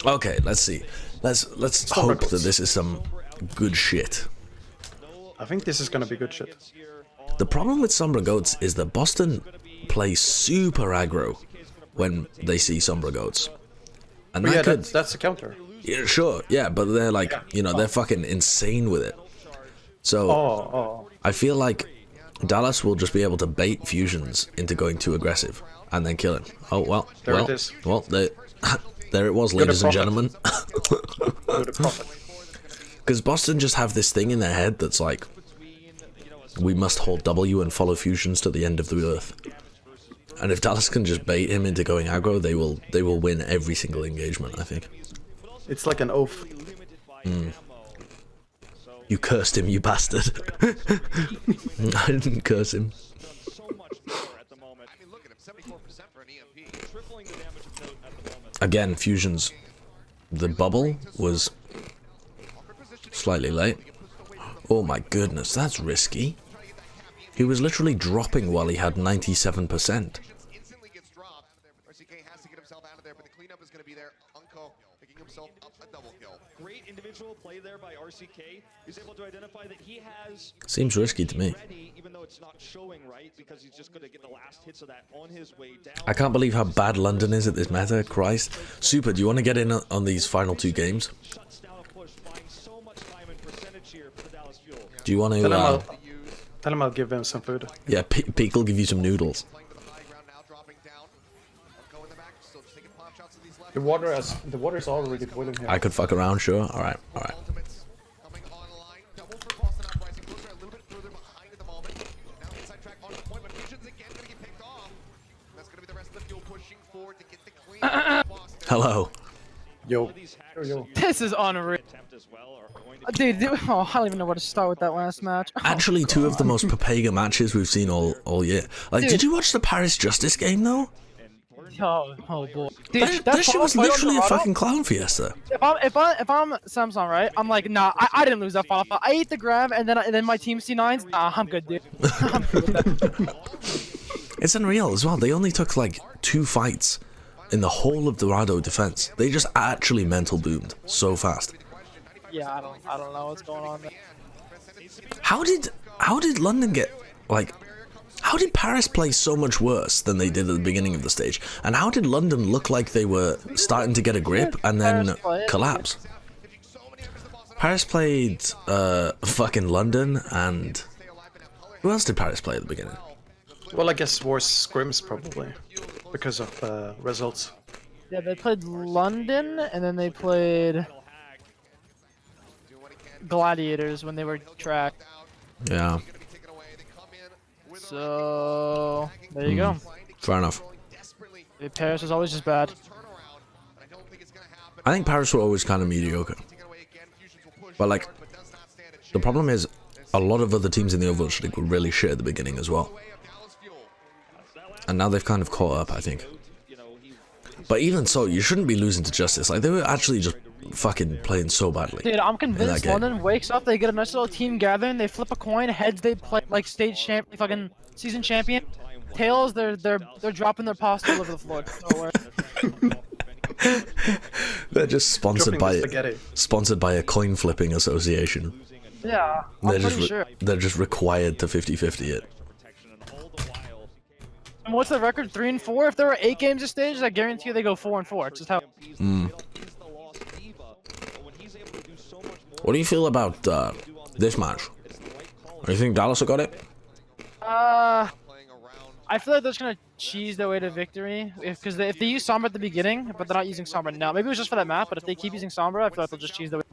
Okay, let's see. Let's hope that this is some good shit. I think this is gonna be good shit. The problem with Sombra Goats is that Boston play super aggro when they see Sombra Goats. And But that yeah, could... that's a counter. Yeah, sure, yeah, but they're like, you know, they're fucking insane with it. So, I feel like Dallas will just be able to bait Fusions into going too aggressive and then kill him. Oh, well, There it is. Well, there it was, ladies and gentlemen. Because Boston just have this thing in their head that's like, we must hold W and follow Fusions to the end of the earth. And if Dallas can just bait him into going aggro, they will win every single engagement, I think. It's like an oath. You cursed him, you bastard. I didn't curse him. Again, Fusions. The bubble was slightly late. Oh my goodness, that's risky. He was literally dropping while he had 97%. Great individual play there by RCK. He's able to identify that he has Seems risky to me. even though it's not showing right because he's just going to get the last hits of that on his way down. I can't believe how bad London is at this meta, Christ. Super, do you want to get in on these final two games? Shuts down a push, buying so much time and percentage here for the Dallas Fuel. Do you want to... Tell him I'll give him some food. yeah, Peak will give you some noodles. The water is already boiling here. I could fuck around, sure. Alright, alright. Hello. Yo. This is unreal. Dude, oh, I don't even know where to start with that last match. Oh, Actually, two of the most Papega matches we've seen all year. Like, Dude. did you watch the Paris Justice game, though? oh boy. Dude, That shit was final fight on literally a Dorado, fucking clown fiesta. If I'm Samsung, right? I'm like, nah, I didn't lose that final fight. I ate the grab, and then my team C9s. Nah, I'm good, dude. I'm good with that. It's unreal as well. They only took like 2 fights in the whole of Dorado defense. They just actually mental boomed so fast. Yeah, I don't know what's going on there. How did London get, like, how did Paris play so much worse than they did at the beginning of the stage? And how did London look like they were starting to get a grip and then collapse? Paris played fucking London, and who else did Paris play at the beginning? Well, I guess worse scrims probably because of results. Yeah, they played London, and then they played Gladiators when they were tracked. Yeah. So there you go. Fair enough. Paris is always just bad. I think Paris were always kind of mediocre. But like, the problem is, a lot of other teams in the Overwatch League were really shit at the beginning as well. And now they've kind of caught up, I think. But even so, you shouldn't be losing to Justice. Like, they were actually just fucking playing so badly. Dude, I'm convinced London wakes up, they get a nice little team gathering, they flip a coin, heads they play like stage champ, fucking season champion. Tails, they're dropping their pasta all over the floor. Nowhere. They're just sponsored by a coin flipping association. Yeah, I'm pretty sure. They're just required to 50-50 it. And what's the record? 3 and 4. If there were 8 games a stage, I guarantee you they go 4 and 4. It's just how. What do you feel about this match? Do you think Dallas got it? I feel like they're just gonna cheese their way to victory because if they use Sombra at the beginning, but they're not using Sombra now. Maybe it was just for that map, but if they keep using Sombra, I feel like they'll just cheese their way.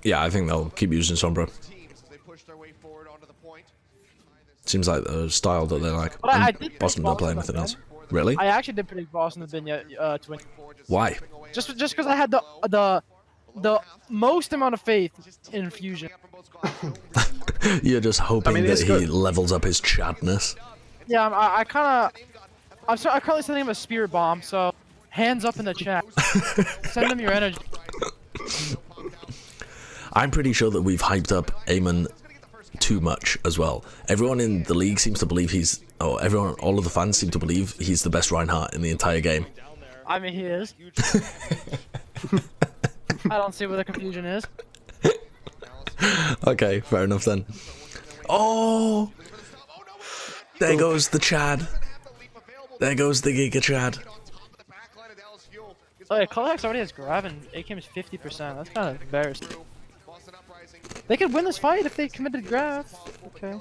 Yeah, I think they'll keep using Sombra. Seems like the style that they like. But I did Boston don't play anything else. Really? I actually did predict Boston to win to win. Why? Just because I had the most amount of faith in Fusion. You're just hoping that he levels up his chadness. Yeah, I'm currently sending him a spirit bomb, so hands up in the chat. Send him your energy. I'm pretty sure that we've hyped up Eamon too much as well. Everyone in the league seems to believe all of the fans seem to believe he's the best Reinhardt in the entire game. I mean, he is. I don't see where the confusion is. Okay, fair enough then. Oh! There goes the Chad. There goes the Giga Chad. Oh yeah, Colorhex already has grab and AKM is 50%. That's kind of embarrassing. They could win this fight if they committed grab. Okay.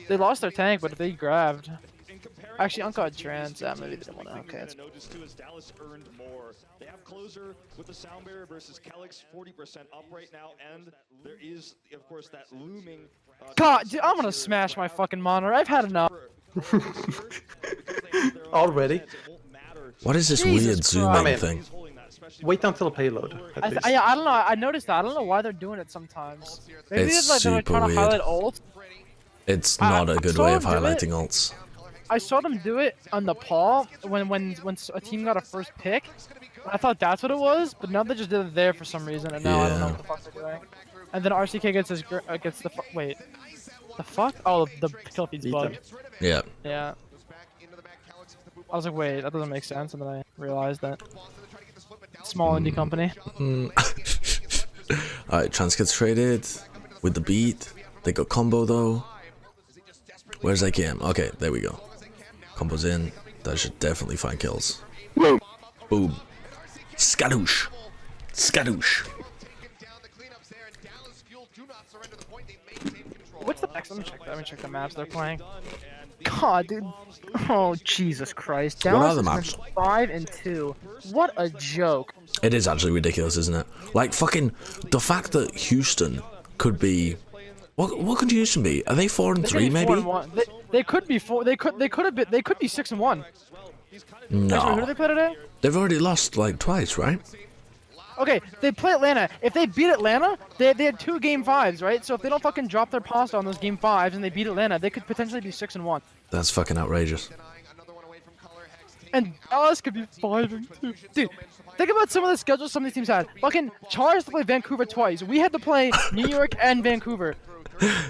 They lost their tank, but if they grabbed. Actually, Uncod Trans, maybe they didn't want to. Okay. That's... Dallas earned more. They have closer with the sound barrier versus Kelix 40% up right now, and there is, of course, that looming. God, dude, I'm gonna smash my fucking monitor. I've had enough. Already? What is this Jesus weird zoom Christ. in thing? Wait until payload. At least. I don't know. I noticed that. I don't know why they're doing it sometimes. Maybe It's it's like they're super trying to weird. highlight ult. It's not a good saw way of him do it. highlighting ults. I saw them do it on the paw when a team got a first pick. I thought that's what it was, but now they just did it there for some reason, and now I don't know Yeah. what the fuck they're doing. And then RCK gets the wait, the fuck? Oh, the kill feed's bugged. Yeah. Yeah. I was like, wait, that doesn't make sense, and then I realized that small indie company. Alright, Trans gets traded with the beat. They got combo though. Where's AKM? Okay, there we go. Combo's in. That should definitely find kills. Boom. Skadoosh. Skadoosh. What's the next? Let me check the maps they're playing. God, dude. Oh, Jesus Christ. What are Dallas the is maps? 5-2. What a joke. It is actually ridiculous, isn't it? Like fucking the fact that Houston could be. What could Houston be? Are they 4-3 maybe? 4-1. They could be 4. They could have been. They could be 6-1. Actually, who do No. they play today? They've already lost like twice, right? Okay, they play Atlanta. If they beat Atlanta, they had 2 game 5s, right? So if they don't fucking drop their pasta on those game 5s and they beat Atlanta, they could potentially be 6-1. That's fucking outrageous. And Dallas could be 5-2. Dude, think about some of the schedules some of these teams had. Fucking Char has to play Vancouver twice. We had to play New York and Vancouver.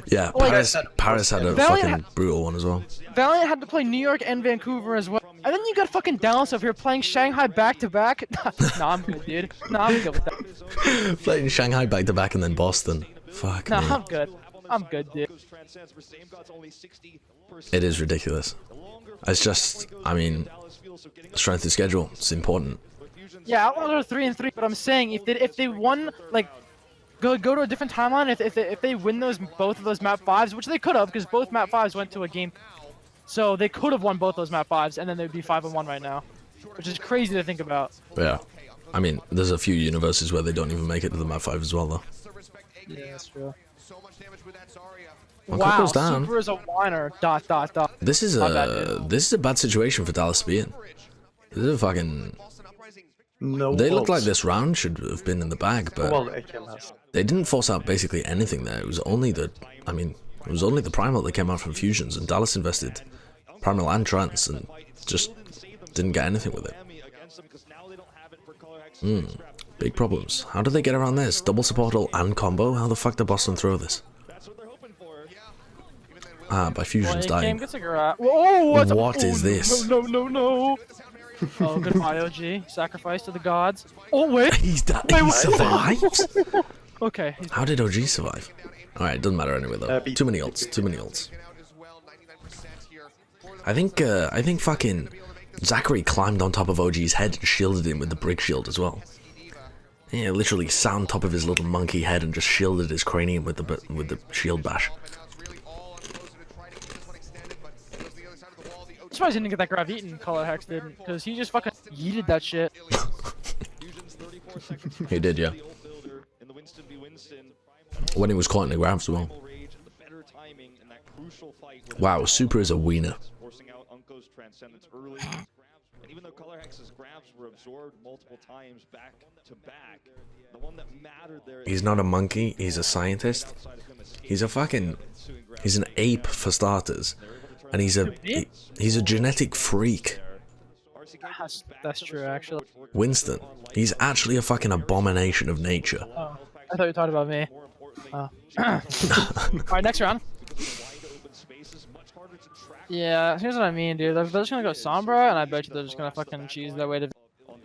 Yeah, Like- Paris had a Valiant fucking brutal one as well. Valiant had to play New York and Vancouver as well. And then you got fucking Dallas over here playing Shanghai back-to-back. Nah, I'm good, dude. Nah, I'm good with that. Playing Shanghai back to back and then Boston. Fuck Nah, me. I'm good. I'm good, dude. It is ridiculous. It's just, I mean, strength of schedule. It's important. Yeah, Outlaws are 3-3, but I'm saying if they won, like, go to a different timeline. If they win both of those map 5s, which they could have, because both map 5s went to a game, so they could have won both those map 5s, and then they'd be 5-1 right now, which is crazy to think about. Yeah. I mean, there's a few universes where they don't even make it to the map 5 as well, though. Yeah, that's true. Well, Wow, Coco's down. Super is a whiner. ... This is My bad, a bad situation for Dallas to be in. This is a fucking. No. They look ults. like this round should have been in the bag, but Well, AKM has. they didn't force out basically anything there. It was only the, I mean, it was only the primal that came out from fusions, and Dallas invested primal and trance and just didn't get anything with it. Big problems. How did they get around this? Double support ult and combo? How the fuck did Boston throw this? Ah, by fusions dying. Whoa, What is this? No. Oh, goodbye, OG. Sacrifice to the gods. Oh, wait. He what? survives? Okay. How did OG survive? Alright, doesn't matter anyway though. Too many ults, too many ults. I think fucking Zachary climbed on top of OG's head and shielded him with the brick shield as well. Yeah, literally sat on top of his little monkey head and just shielded his cranium with the shield bash. I'm surprised he didn't get that grab eaten, Color Hex didn't, because he just fucking yeeted that shit. He did, yeah. When he was caught in the grabs as well. Wow, Super is a wiener. Even though Color Hex's grabs were absorbed multiple times back to back, the one that mattered there. He's not a monkey, he's a scientist. He's an ape for starters. And he's a genetic freak. That's true, actually. Winston. He's actually a fucking abomination of nature. Oh, I thought you were talking about me. Oh. Alright, next round. Yeah, here's what I mean, dude. They're just gonna go Sombra, and I bet you they're just gonna fucking cheese their way to.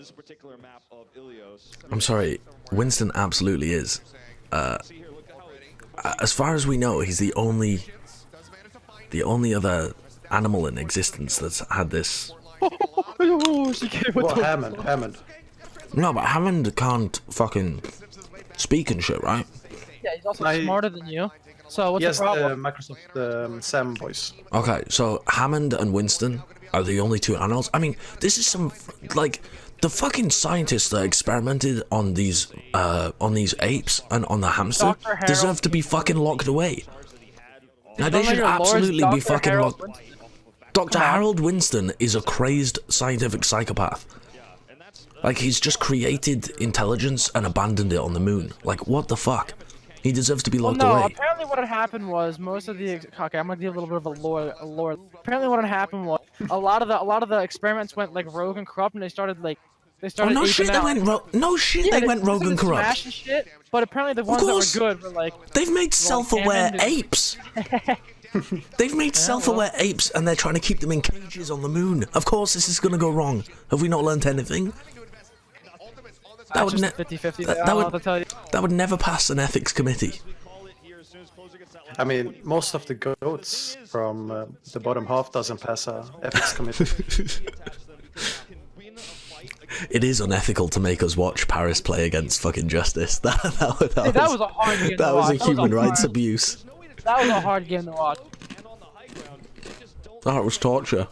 this particular map of Ilios. I'm sorry, Winston absolutely is. As far as we know, he's the only other animal in existence that's had this. Well, Hammond. No, but Hammond can't fucking speak and shit, right? Yeah, he's also smarter than you. So what's Yes, the problem? Microsoft Sam voice. Okay, so Hammond and Winston are the only two animals. I mean, this is some like the fucking scientists that experimented on these apes and on the hamster deserve to be fucking locked away. Now, they should absolutely be fucking locked. Dr. Harold Winston is a crazed scientific psychopath. Like, he's just created intelligence and abandoned it on the moon. Like, what the fuck? He deserves to be locked no, away. Apparently what had happened was most of the okay, I'm gonna give a little bit of a lore. Apparently what had happened was a lot of the experiments went like rogue and corrupt, and they started. Oh no shit! They went rogue. No shit! Yeah, they went rogue and corrupt. Smash and shit, but apparently the ones that were good were like. They've made self-aware apes. They've made self-aware apes, and they're trying to keep them in cages on the moon. Of course, this is gonna go wrong. Have we not learned anything? That would, 50-50, that would never pass an ethics committee. I mean, most of the goats from the bottom half doesn't pass a ethics committee. It is unethical to make us watch Paris play against fucking Justice. That was a hard game to watch. That was a human rights abuse. That was a hard game to watch. That was torture.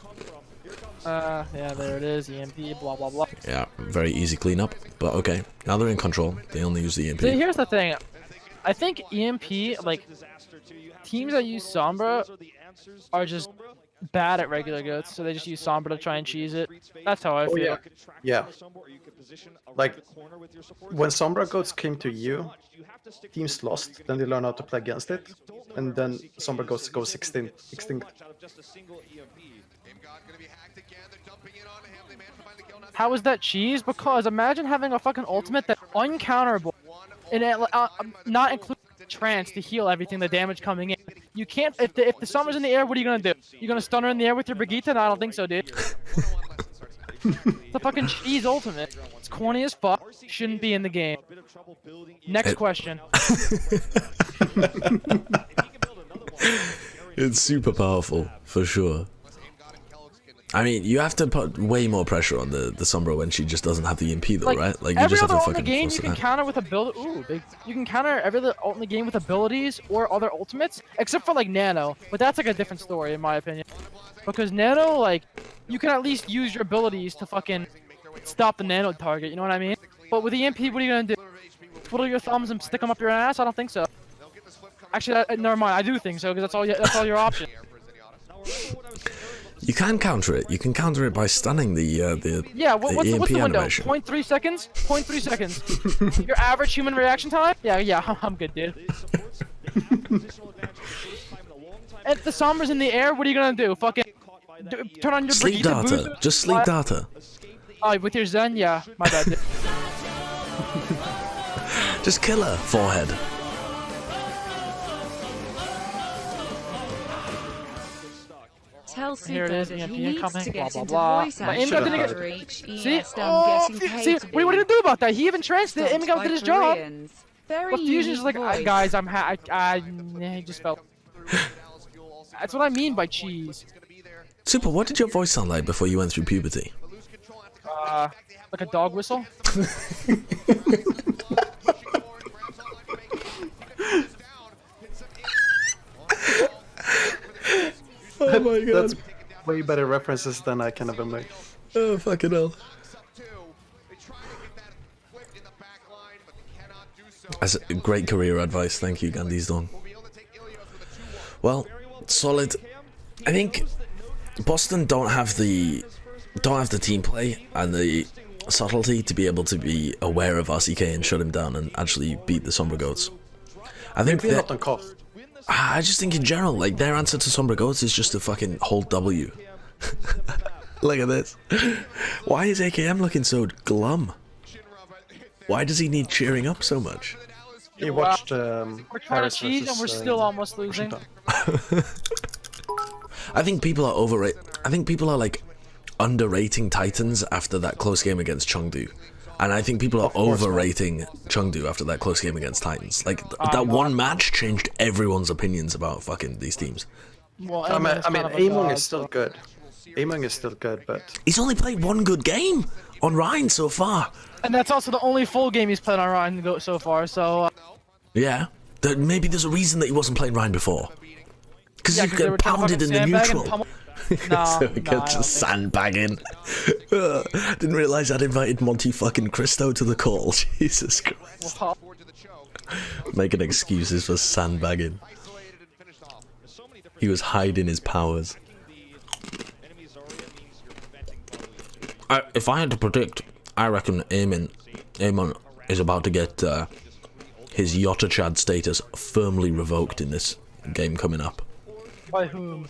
Yeah, there it is. EMP, blah blah blah. Yeah, very easy cleanup, but okay. Now they're in control. They only use the EMP. So here's the thing. I think EMP, like, teams that use Sombra are just bad at regular goats, so they just use Sombra to try and cheese it. That's how I feel. Yeah. Like, when Sombra goats came to you, teams lost, then they learn how to play against it, and then Sombra goats go extinct. How is that cheese? Because imagine having a fucking ultimate that's uncounterable, and not including trance to heal everything, the damage coming in. You can't, if the Sombra's in the air, what are you gonna do? You gonna stun her in the air with your Brigitte? No, I don't think so, dude. It's a fucking cheese ultimate. It's corny as fuck. Shouldn't be in the game. Next question. It's super powerful, for sure. I mean, you have to put way more pressure on the Sombra when she just doesn't have the EMP though, Like, right? Like, you every just have other to ult in the fucking game force you it can out. counter with ability. You can counter every other ult in the game with abilities or other ultimates, except for like Nano. But that's like a different story in my opinion. Because Nano, like, you can at least use your abilities to fucking stop the Nano target. You know what I mean? But with EMP, what are you gonna do? Twiddle your thumbs and stick them up your ass? I don't think so. Actually, never mind. I do think so because that's all your option. You can counter it. You can counter it by stunning the Yeah, what's the window? animation. 0.3 seconds? 0.3 seconds. Your average human reaction time? Yeah, I'm good, dude. If the Sombra's in the air, what are you gonna do? Fucking turn on your Sleep Brigitte data. boost? Just sleep data. Oh, with your Zen? Yeah, my bad, dude. Just kill her, forehead. Tell Here it Super is, that EMP he needs incoming, to blah, get blah, into blah. voice My aim acting didn't get- to reach See? ES, Oh, getting paid see, to what are you gonna do about that? He even tranced it. Aiming out did his job. Very But Fusion's unique like, voice. guys, he just fell. That's what I mean by cheese. Super, what did your voice sound like before you went through puberty? Like a dog whistle. Oh my god. That's way better references than I can ever make. Oh, fucking hell. That's great career advice. Thank you, Gandhi's done. Well, solid. I think Boston don't have the team play and the subtlety to be able to be aware of RCK and shut him down and actually beat the Sombra Goats. I think Maybe not on cost. I just think in general, like, their answer to Sombra Goats is just to fucking hold W. Look at this. Why is AKM looking so glum? Why does he need cheering up so much? He watched We're trying Paris to cheese and we're still almost losing. Washington. I think people are overrated. I think people are like underrating Titans after that close game against Chengdu. And I think people are overrating Chengdu after that close game against Titans. Like, that one match changed everyone's opinions about fucking these teams. Well, I mean, Among is still good. Among is still good, but... He's only played one good game on Rhine so far. And that's also the only full game he's played on Ryan so far, so... Yeah. Maybe there's a reason that he wasn't playing Rhine before. Because Yeah, you get pounded in the neutral. So he gets just sandbagging. Didn't realise I'd invited Monty fucking Cristo to the call. Jesus Christ. Well, Making excuses for sandbagging. He was hiding his powers. If I had to predict, I reckon Amon is about to get his Yotta Chad status firmly revoked in this game coming up. by whom?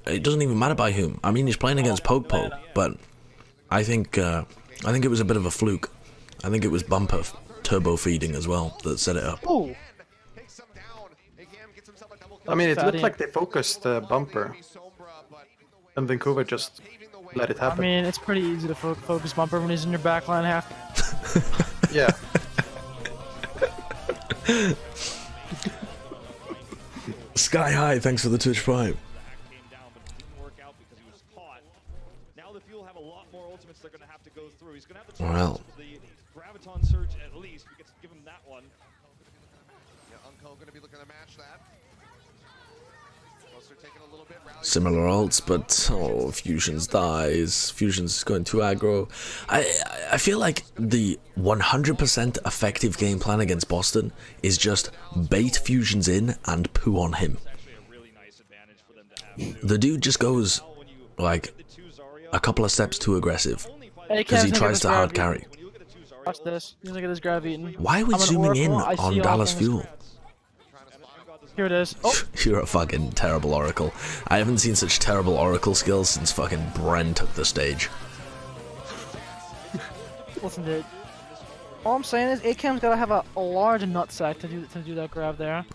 It doesn't even matter by whom. I mean, he's playing against Poke, but I think it was a bit of a fluke. I think it was Bumper turbo feeding as well that set it up. Ooh. I mean, it looked like they focused Bumper, and Vancouver just let it happen. I mean, it's pretty easy to focus Bumper when he's in your backline half. Yeah. Sky High, thanks for the Twitch Prime. Well. Similar ults, but oh, Fusions dies. Fusions going too aggro. I feel like the 100% effective game plan against Boston is just bait Fusions in and poo on him. The dude just goes like a couple of steps too aggressive because he tries to hard carry. Watch this. He's gonna get his grab eaten. Why are we zooming in on Dallas Fuel? Here it is. Oh. You're a fucking terrible Oracle. I haven't seen such terrible Oracle skills since fucking Bren took the stage. Listen, dude. All I'm saying is, ACAM's gotta have a large nutsack to do that grab there.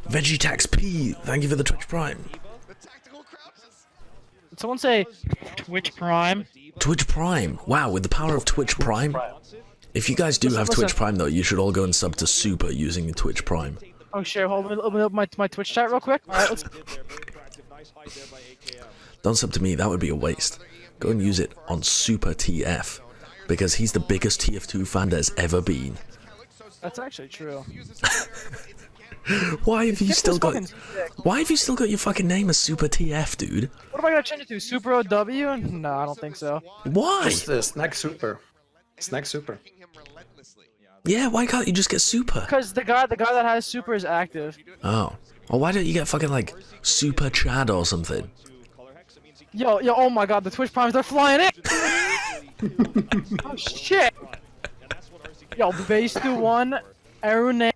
Vegetax P, thank you for the Twitch Prime. Did someone say Twitch Prime? Twitch Prime. Wow, with the power of Twitch Prime. If you guys do have Twitch Prime though, you should all go and sub to Super using the Twitch Prime. Oh sure, hold on, open up my Twitch chat real quick. Alright, let's... Don't sub to me, that would be a waste. Go and use it on Super TF, because he's the biggest TF2 fan there's ever been. That's actually true. Why have you still got your fucking name as Super TF, dude? What am I gonna change it to? Super OW? No, I don't think so. Why? Just Snag Super. Snag Super. Yeah, why can't you just get Super? Because the guy that has Super is active. Oh. Well, why don't you get fucking like Super Chad or something? Yo, oh my god, the Twitch Primes, they're flying in! Oh shit! Yo, base to 1, Arune,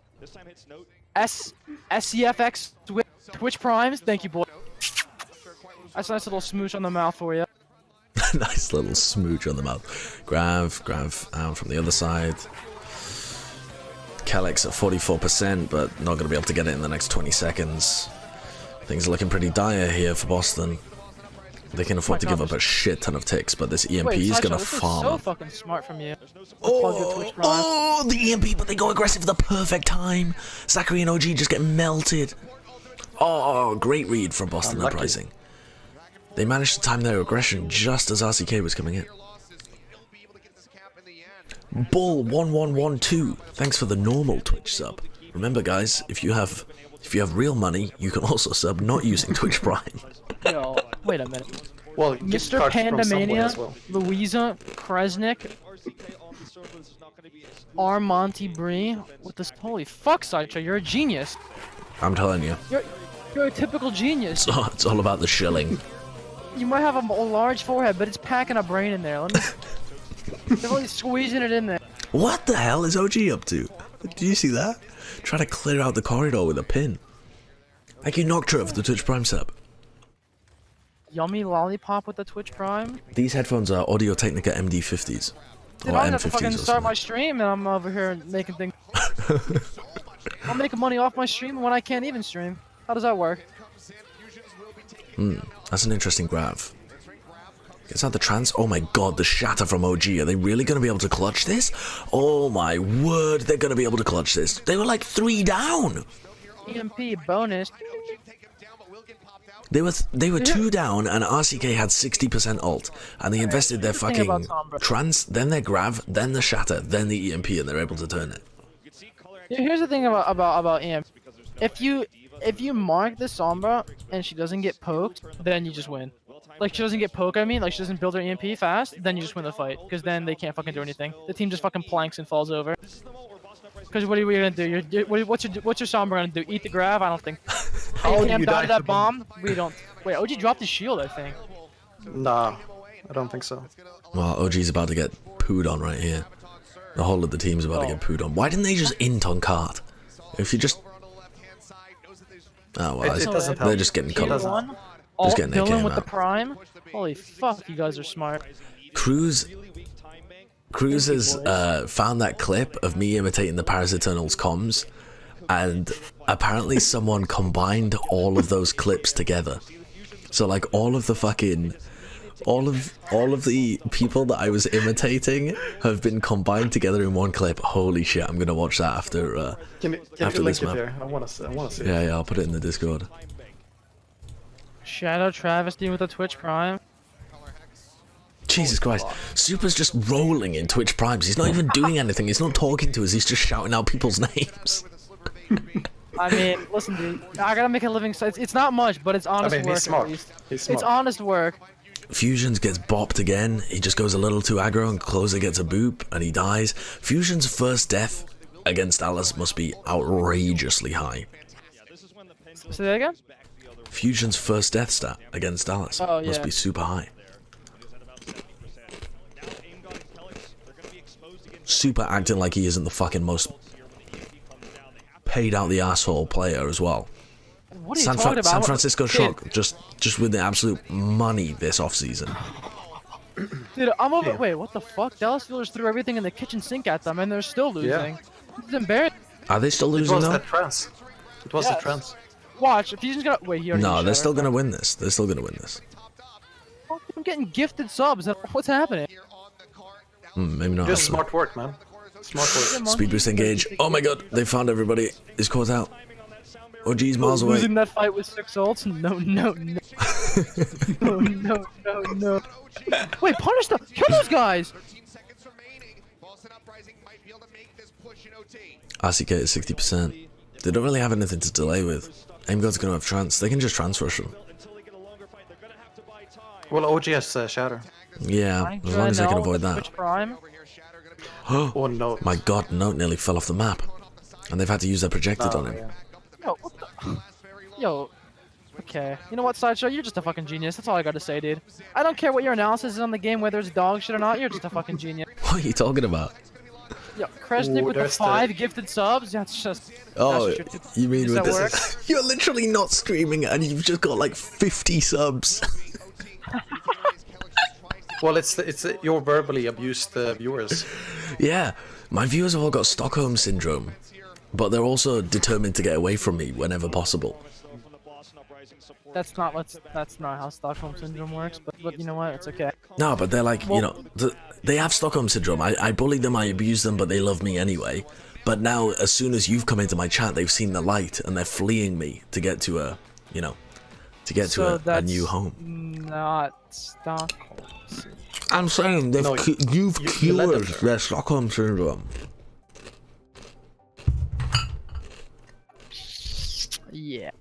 SCFX, Twitch Primes, thank you boy. That's a nice little smooch on the mouth for you. Nice little smooch on the mouth. Grav from the other side. Calyx at 44%, but not going to be able to get it in the next 20 seconds. Things are looking pretty dire here for Boston. They can afford to give up a shit ton of ticks, but this EMP is going to farm. So fucking smart from you. Oh, the EMP, but they go aggressive at the perfect time. Zachary and OG just get melted. Oh, great read from Boston Uprising. They managed to time their aggression just as RCK was coming in. Bull 1112, thanks for the normal Twitch sub. Remember, guys, if you have real money, you can also sub not using Twitch Prime. Yo, wait a minute. Well, Mr. Pandamania, Louisa, Kresnik, Armonty Bree, with this holy fuck, Sideshow, you're a genius. I'm telling you. You're a typical genius. It's all about the shilling. You might have a large forehead, but it's packing a brain in there. Let me. They're really squeezing it in there. What the hell is OG up to? Did you see that? Trying to clear out the corridor with a pin. Thank you, Noctra, for the Twitch Prime sub. Yummy lollipop with the Twitch Prime. These headphones are Audio Technica MD50s. Dude, or I'm gonna M50s fucking or start something. my stream and I'm over here making things. I'm making money off my stream when I can't even stream. How does that work? That's an interesting grab. Gets out the trance. Oh my god, the shatter from OG. Are they really going to be able to clutch this? Oh my word, they're going to be able to clutch this. They were like 3 down. EMP bonus. They were 2 down, and RCK had 60% ult, and they invested their fucking trance, then their grav, then the shatter, then the EMP, and they're able to turn it. Here's the thing about EMP. If you mark the Sombra and she doesn't get poked, then you just win. Like, she doesn't get poked, I mean, like she doesn't build her EMP fast, then you just win the fight, because then they can't fucking do anything. The team just fucking planks and falls over. Because what are we gonna do? What's your Sombra gonna do? Eat the grav? I don't think. How do you die to that bomb? We don't. Wait, OG dropped his shield, I think. Nah, I don't think so. Well, OG's about to get pooed on right here. The whole of the team's about to get pooed on. Why didn't they just int on cart? If you just... Oh, well, it doesn't help. they're just getting cut. Just getting Dylan with the prime? Holy fuck, you guys are smart. Cruz has found that clip of me imitating the Paris Eternals comms, and apparently someone combined all of those clips together. So like all of the people that I was imitating have been combined together in one clip. Holy shit! I'm gonna watch that after after this map. I wanna see. Yeah, I'll put it in the Discord. Shadow Travesty with the Twitch Prime. Jesus Christ, Super's just rolling in Twitch Primes. He's not even doing anything. He's not talking to us. He's just shouting out people's names. I mean, listen, dude. I gotta make a living. So it's not much, but it's honest work. He's smart. At least. He's smart. It's honest work. Fusions gets bopped again. He just goes a little too aggro, and Closer gets a boop, and he dies. Fusion's first death against Alice must be outrageously high. Say that again? Fusion's first death stat against Alice must be super high. Super acting like he isn't the fucking most paid out the asshole player as well. What are you talking about? San Francisco Shock just with the absolute money this off season. Dude, I'm over. Wait, what the fuck? Dallas Steelers threw everything in the kitchen sink at them, and they're still losing. It's embarrassing. Are they still losing though? It was the trance. Watch, if Fusion's gonna wait here. No, they're still gonna win this. They're still gonna win this. I'm getting gifted subs. What's happening? Maybe not. Just smart work, man. Smart work. Speed boost engage. Oh my god, they found everybody. He's caught out. Oh geez, miles away. Losing that fight with 6 ults? No. No. Wait, punish them! Kill those guys! RCK is 60%. They don't really have anything to delay with. Aimgod's gonna have trance. They can just trance rush them. Well, OG has Shatter. Yeah, as long as they can avoid that. Oh no. My god, Note nearly fell off the map. And they've had to use their projected on him. Yeah. Yo, what the... Yo. Okay. You know what, Sideshow? You're just a fucking genius. That's all I gotta say, dude. I don't care what your analysis is on the game, whether it's dog shit or not. You're just a fucking genius. What are you talking about? Yo, Kresnik with the 5 gifted subs? That's just... Oh, you mean with this? Work? You're literally not streaming and you've just got like 50 subs. Well, it's your verbally abused viewers. Yeah, my viewers have all got Stockholm syndrome, but they're also determined to get away from me whenever possible. That's not how Stockholm syndrome works, but you know what? It's okay. No, but they're like, you know, they have Stockholm syndrome. I bully them, I abuse them, but they love me anyway. But now, as soon as you've come into my chat, they've seen the light and they're fleeing me to get to a, you know, to get to a new home. Not Stockholm. I'm saying you've cured their Stockholm syndrome. Yeah.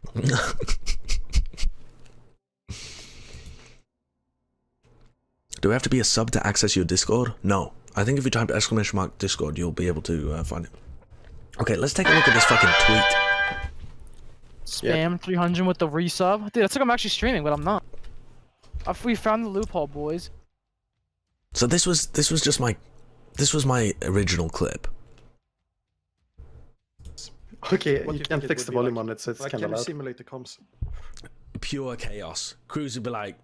Do we have to be a sub to access your Discord? No. I think if you type !Discord, you'll be able to find it. Okay, let's take a look at this fucking tweet. Spam 300 with the resub. Dude, that's like I'm actually streaming, but I'm not. We found the loophole, boys. So this was just my original clip. Okay, you can fix the volume on it, so it's kind of loud. Simulate the comms. Pure chaos. Cruz would be like,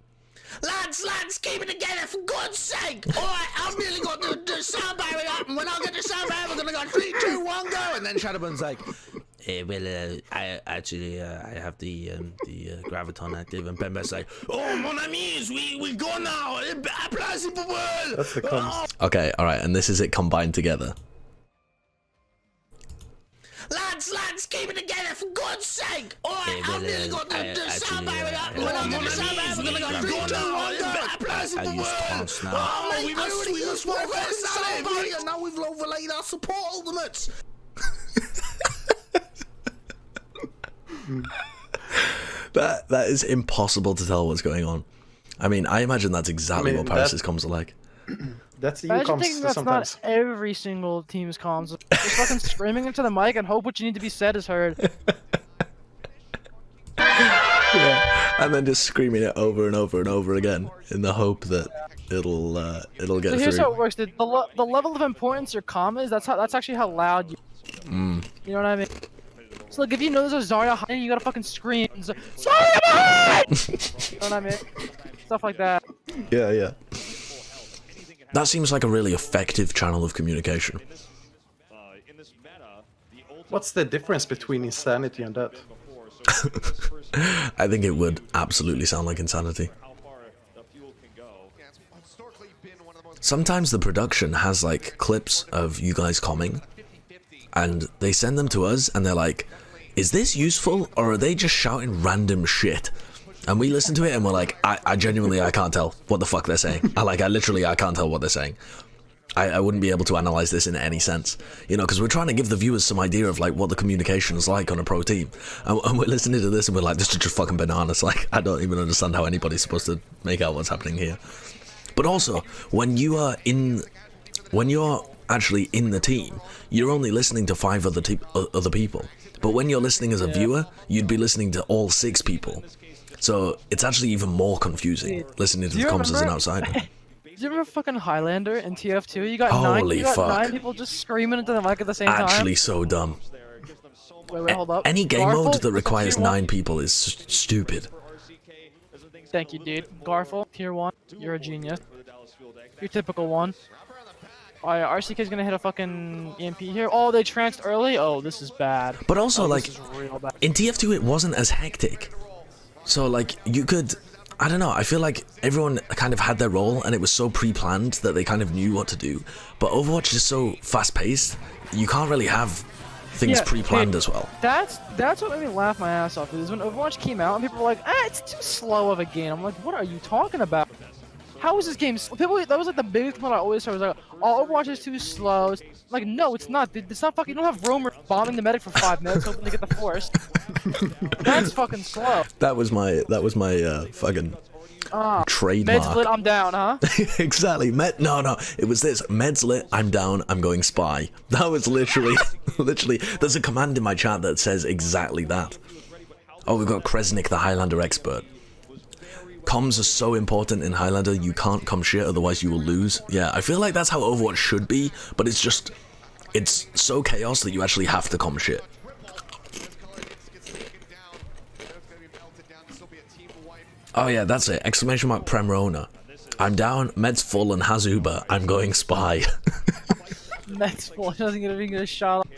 lads, keep it together for God's sake! Alright, I'm really gonna do the sound barrier up, and when I get the sound barrier, we're gonna go 3, 2, 1, go! And then Shadowburn's like, I actually I have the graviton active, and Pembe's like, oh mon amis, we go now. Uprising the world. That's the comms. Okay, all right, and this is it combined together. Lads, keep it together for God's sake! Alright, I'm gonna go to the Sombra up. When I'm on the Sombra, we're gonna go 3, 2, 1, go! I use taunts now. Oh, we must work for the Sombra! Now we've overlaid our support ultimates! That is impossible to tell what's going on. I mean, I imagine that's exactly what Paris' comms are like. That's EU Imagine thinking comms that's sometimes. not every single team's comms. Just fucking screaming into the mic and hope what you need to be said is heard. Yeah, and then just screaming it over and over and over again in the hope that it'll get So here's through. how it works. The level of importance your comm is, that's actually how loud you. You know what I mean? So like if you know there's a Zarya hiding, you gotta fucking scream. Zarya behind! You know what I mean? Stuff like that. Yeah. That seems like a really effective channel of communication. What's the difference between insanity and that? I think it would absolutely sound like insanity. Sometimes the production has like clips of you guys comming, and they send them to us, and they're like, is this useful, or are they just shouting random shit? And we listen to it, and we're like, I genuinely, I can't tell what the fuck they're saying. I can't tell what they're saying. I wouldn't be able to analyze this in any sense, you know, because we're trying to give the viewers some idea of like what the communication is like on a pro team, and we're listening to this and we're like, this is just fucking bananas. Like, I don't even understand how anybody's supposed to make out what's happening here. But also, when you're actually in the team, you're only listening to 5 other people. But when you're listening as a viewer, you'd be listening to all 6 people. So it's actually even more confusing listening to the comms as an outsider. Do you remember fucking Highlander in TF2? You got Holy fuck. 9 people just screaming into the mic at the same time. Actually so dumb. Wait, hold up. Any game Garful, mode that requires tier 1. 9 people is stupid. Thank you, dude. Garful, tier 1. You're a genius. Your typical one. Alright, RCK's gonna hit a fucking EMP here. Oh, they tranced early? Oh, this is bad. But also, like, this is real bad. in TF2 it wasn't as hectic. So, like, you could... I don't know, I feel like everyone kind of had their role and it was so pre-planned that they kind of knew what to do. But Overwatch is so fast-paced, you can't really have things pre-planned as well. That's what made me laugh my ass off, is when Overwatch came out and people were like, it's too slow of a game. I'm like, what are you talking about? How is this game people? That was like the biggest one I always heard was like, oh, Overwatch is too slow. Like, no, it's not. Dude. It's not fucking. You don't have roamers bombing the medic for 5 minutes hoping to get the force. That's fucking slow. That was my fucking trademark. Meds lit, I'm down, huh? Exactly. No. It was this. Meds lit, I'm down, I'm going spy. That was literally, there's a command in my chat that says exactly that. Oh, we've got Kresnik, the Highlander expert. Comms are so important in Highlander, you can't come shit, otherwise you will lose. Yeah, I feel like that's how Overwatch should be, but it's just, it's so chaos that you actually have to come shit. Oh yeah, that's it. Exclamation mark Premrona. I'm down, Med's full and has Uber. I'm going spy. Med's full, doesn't even get a shot.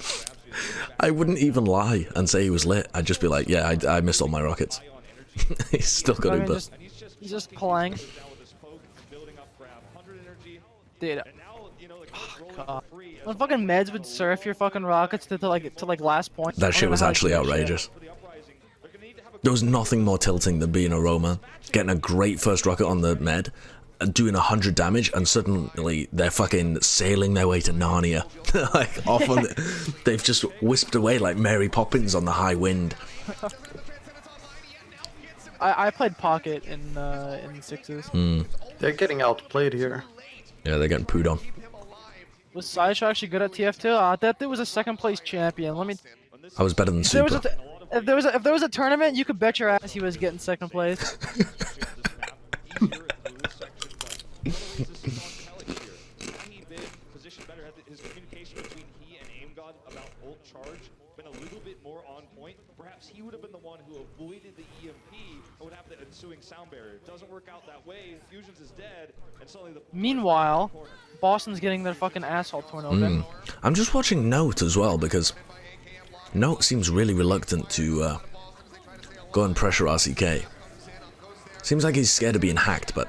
I wouldn't even lie and say he was lit. I'd just be like, yeah, I missed all my rockets. He's still got Uber. He's just playing. Dude. Oh, God. When fucking Meds would surf your fucking rockets to like last point. That shit was actually outrageous. There was nothing more tilting than being a Roma, getting a great first rocket on the med, and doing 100 damage, and suddenly they're fucking sailing their way to Narnia. Like, off on they've just whisked away like Mary Poppins on the high wind. I played Pocket in 6s. They're getting outplayed here. Yeah, they're getting pooed on. Was Sideshow actually good at TF2? That dude was a second place champion. Let me. I was better than Super. If there was a tournament, you could bet your ass he was getting second place. Perhaps he would have been the one who avoided the EMP and would have the ensuing sound barrier. It doesn't work out that way. Fusions is dead, and suddenly the. Meanwhile, Boston's getting their fucking asshole torn open. I'm just watching Note as well because Note seems really reluctant to go and pressure RCK. Seems like he's scared of being hacked, but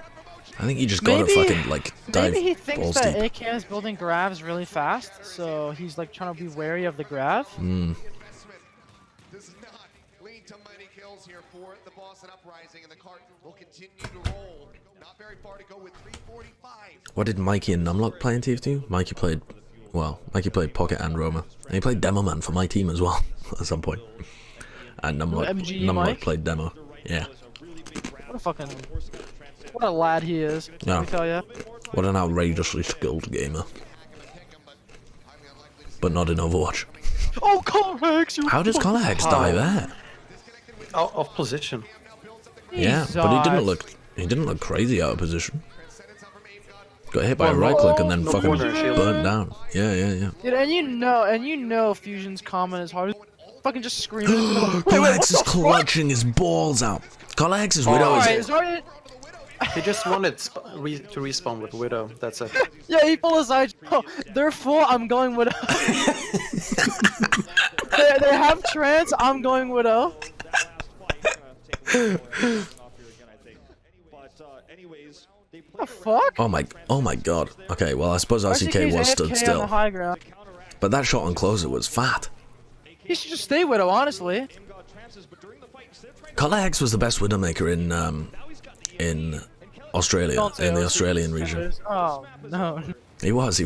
I think he just gotta fucking like dive Maybe he thinks balls that deep. AKM is building grabs really fast, so he's like trying to be wary of the grab. Does not lead to many kills here for the boss at Uprising, and the cart will continue to roll. Not very far to go with 345. What did Mikey and Numlock play in TF2? Mikey played Pocket and Roma. And he played Demo Man for my team as well at some point. And Numlock played Demo. Yeah. What a lad he is, let me tell ya. What an outrageously skilled gamer. But not in Overwatch. Oh, Colhex! How does Colhex die there? Out of position. Yeah, but he didn't look crazy out of position. Got hit by a right click and then fucking burnt down. Yeah. Dude, and you know Fusion's comment is hard. Fucking just screaming. Colhex is clutching his balls out. Colhex's Widow is... He just wanted to respawn with Widow, that's it. Yeah, he pulled aside. Oh, they're full, I'm going Widow. they have trance, I'm going Widow. The fuck? Oh my god. Okay, well I suppose RCK was stood still. But that shot on closer was fat. He should just stay Widow, honestly. Colhex was the best Widowmaker in Australia, in the Australian region. Oh, no. He was.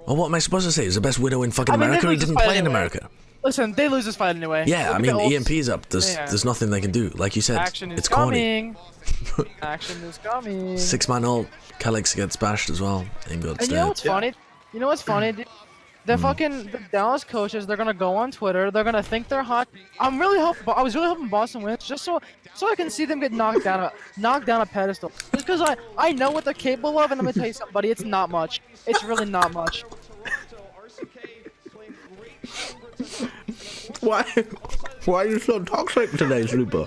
Well, what am I supposed to say? He was the best Widow in fucking America? He didn't play in America. Listen, they lose this fight anyway. Yeah, I mean, EMP's up. There's nothing they can do. Like you said, it's corny. Action is coming. 6-man ult. Calyx gets bashed as well. And you know what's funny? You know what's funny? The fucking Dallas coaches, they're gonna go on Twitter, they're gonna think they're hot. I was really hoping Boston wins, just so I can see them get knocked down a pedestal. Just because I know what they're capable of, and I'm gonna tell you something, buddy, it's not much. It's really not much. Why are you so toxic today, Super?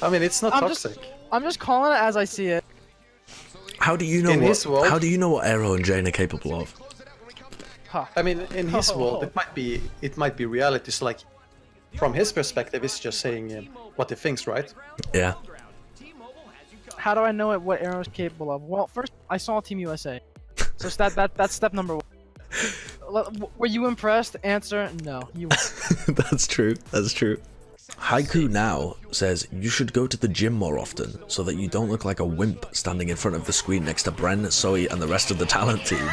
I mean, it's not toxic. I'm just calling it as I see it. How do you know what Aero and Jane are capable of? I mean, in his world, it might be reality. So, like, from his perspective, it's just saying what he thinks, right? Yeah. How do I know what Aero's capable of? Well, first, I saw Team USA, so that's step number one. Were you impressed? Answer: no. You. That's true. Haiku now says you should go to the gym more often so that you don't look like a wimp standing in front of the screen next to Bren, Zoe, and the rest of the talent team.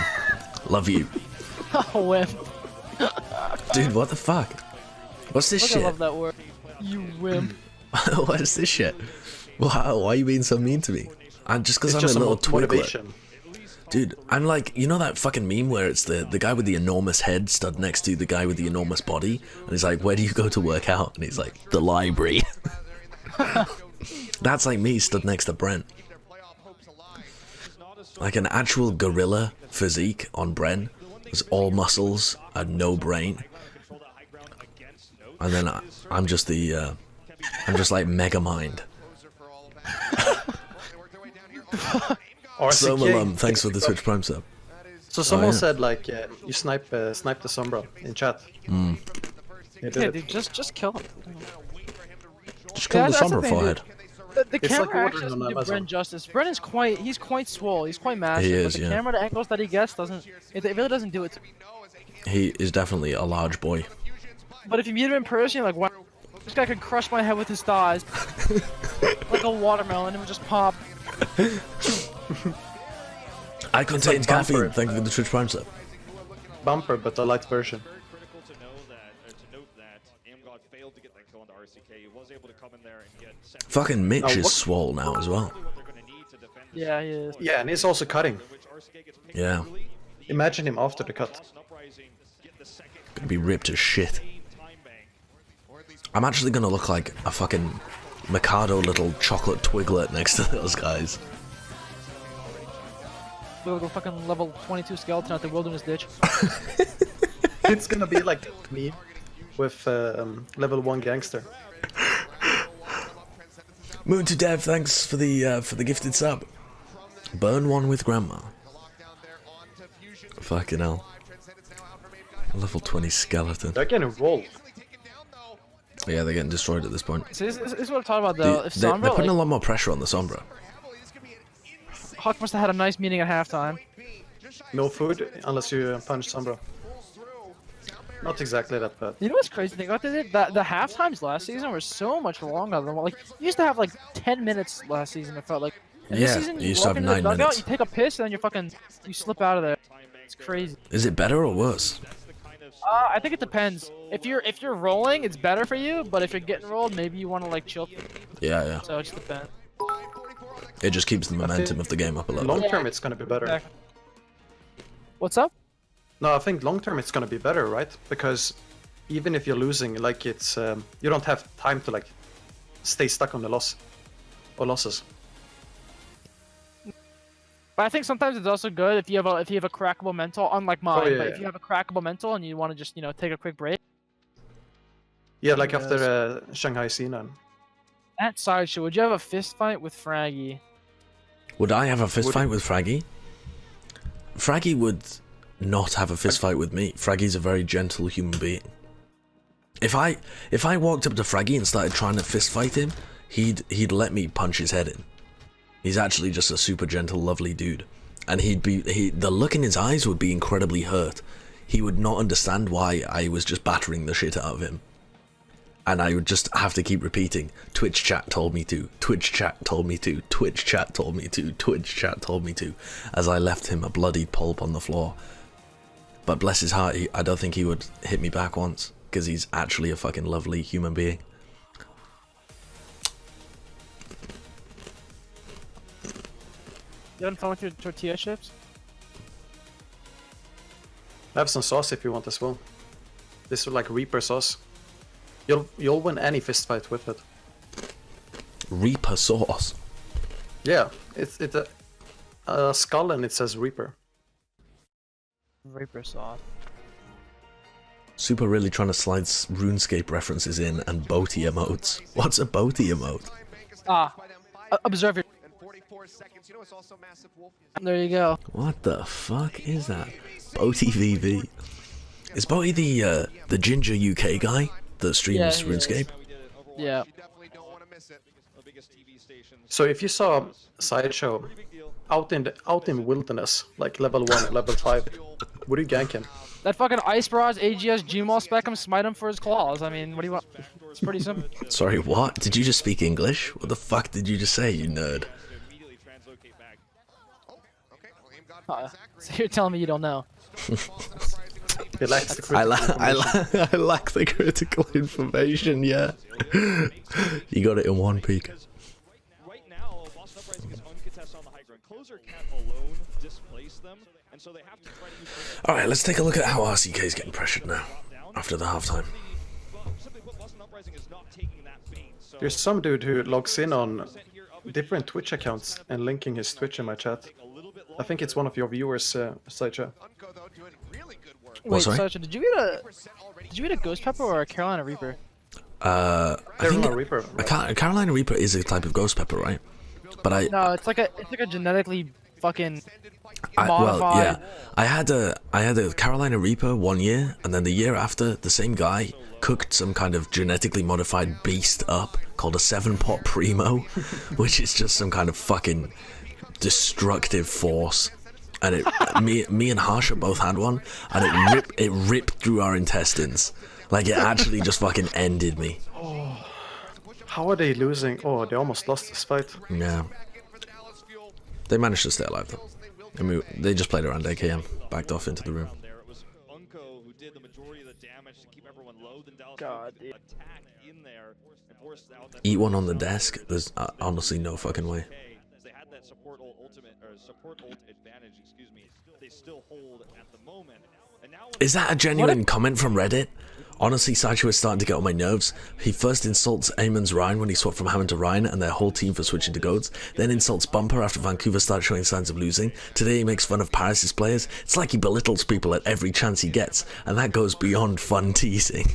Love you. Oh, wimp. Dude, what the fuck? What's this shit? I love that word. You wimp. What is this shit? Why are you being so mean to me? Just because I'm a little twiglet. Dude, I'm like, you know that fucking meme where it's the guy with the enormous head stood next to the guy with the enormous body? And he's like, where do you go to work out? And he's like, the library. That's like me stood next to Brent. Like an actual gorilla physique on Bren. It's all muscles and no brain. And then I'm just like Mega Mind. Somalum, thanks for the Twitch Prime sub. So someone said like you snipe the Sombra in chat. Yeah, dude, just kill him. Just kill the Sombra forehead. The camera actually doesn't do Bren justice. Bren is quite swole. He's quite massive. He is, but the camera angles that he gets it really doesn't do it. He is definitely a large boy. But if you meet him in person, you're like, wow, this guy could crush my head with his thighs. Like a watermelon, it would just pop. I contains caffeine. Thank you for the Twitch Prime sub. Bumper, but a light version. Fucking Mitch is swole now as well. Yeah, he is. Yeah, and he's also cutting. Yeah. Imagine him after the cut. Gonna be ripped as shit. I'm actually gonna look like a fucking Mikado little chocolate twiglet next to those guys. We'll go fucking level 22 skeleton at the wilderness ditch. It's gonna be like me with level 1 gangster. Moon to Dev, thanks for the gifted sub. Burn one with grandma. Fucking hell. Level 20 skeleton. They're getting rolled. Yeah, they're getting destroyed at this point. So this is what I'm talking about though. If They're Sombra, putting a like, lot more pressure on the Sombra. Huck must have had a nice meeting at halftime. No food unless you punch Sombra. Not exactly that bad. You know what's crazy thing about this? The half times last season were so much longer than like you used to have like 10 minutes last season. It felt like. And Yeah, this season, you used to walk have into the 9 dugout, minutes. You take a piss and then you slip out of there. It's crazy. Is it better or worse? I think it depends. If you're rolling, it's better for you. But if you're getting rolled, maybe you want to like chill. Yeah, yeah. So it just depends. It just keeps the momentum of the game up a little. Long term, it's gonna be better. Exactly. What's up? No, I think long term it's gonna be better, right? Because even if you're losing, like it's you don't have time to like stay stuck on the loss or losses. But I think sometimes it's also good if you have a crackable mental, unlike mine. Oh, yeah, but yeah. if you have a crackable mental and you want to just take a quick break. Yeah, like Yes. after Shanghai Sinan. At Sideshow, would you have a fist fight with Fraggy? Would I have a fist Would- fight with Fraggy? Fraggy would not have a fist fight with me. Fraggy's a very gentle human being. If I walked up to Fraggy and started trying to fist fight him, he'd let me punch his head in. He's actually just a super gentle, lovely dude. And the look in his eyes would be incredibly hurt. He would not understand why I was just battering the shit out of him. And I would just have to keep repeating, Twitch chat told me to, Twitch chat told me to, Twitch chat told me to, Twitch chat told me to, as I left him a bloodied pulp on the floor. But bless his heart, I don't think he would hit me back once, because he's actually a fucking lovely human being. You having fun with your tortilla chips? I have some sauce if you want as well. This is like Reaper sauce. You'll win any fist fight with it. Reaper sauce. Yeah, it's a skull and it says Reaper. Reaper sauce. Super really trying to slide RuneScape references in and boaty emotes. What's a boaty emote? Observe your. There you go. What the fuck is that? Boaty VV. Is Boaty the ginger UK guy that streams Yeah, he is. RuneScape? Yeah. So if you saw Sideshow out in wilderness, like level 1, level 5, would you gank him? That fucking Ice Barrage, AGS, Gmaul spec him, smite him for his claws. I mean, what do you want? It's pretty simple. Sorry, what? Did you just speak English? What the fuck did you just say, you nerd? So you're telling me you don't know? He lacks the I critical lack the critical information, yeah. You got it in one peek. Right now, Boston Uprising is uncontested on the high ground. Closer can't alone displace them, and so they have to try to use. Alright, let's take a look at how RCK is getting pressured now, after the halftime. Simply put, Boston Uprising is not taking that bait. So There's some dude who logs in on different Twitch accounts and linking his Twitch in my chat. I think it's one of your viewers, Sideshow. Wait, sorry? Sasha, did you get a Ghost Pepper or a Carolina Reaper? I think Carolina Reaper. a Carolina Reaper is a type of ghost pepper, right? But No, it's like a genetically fucking well, modified. yeah. I had a Carolina Reaper one year, and then the year after, the same guy cooked some kind of genetically modified beast up called a 7-pot Primo, which is just some kind of fucking destructive force. And me and Harsha both had one, and it ripped through our intestines. Like, it actually just fucking ended me. How are they losing? Oh, they almost lost this fight. Yeah. They managed to stay alive, though. I mean, they just played around AKM, backed off into the room. There it was Unko who did the majority of the damage to keep everyone low. Then Dallas God, attacked in there and forced out that. Eat one on the desk? There's honestly no fucking way. They had that support ult advantage. Excuse me. They still hold at the moment. And now Is that a genuine comment from Reddit? Honestly, Sideshow is starting to get on my nerves. He first insults Eamon's Ryan when he swapped from Hammond to Ryan and their whole team for switching to Goats, then insults Bumper after Vancouver started showing signs of losing. Today he makes fun of Paris' players. It's like he belittles people at every chance he gets, and that goes beyond fun teasing.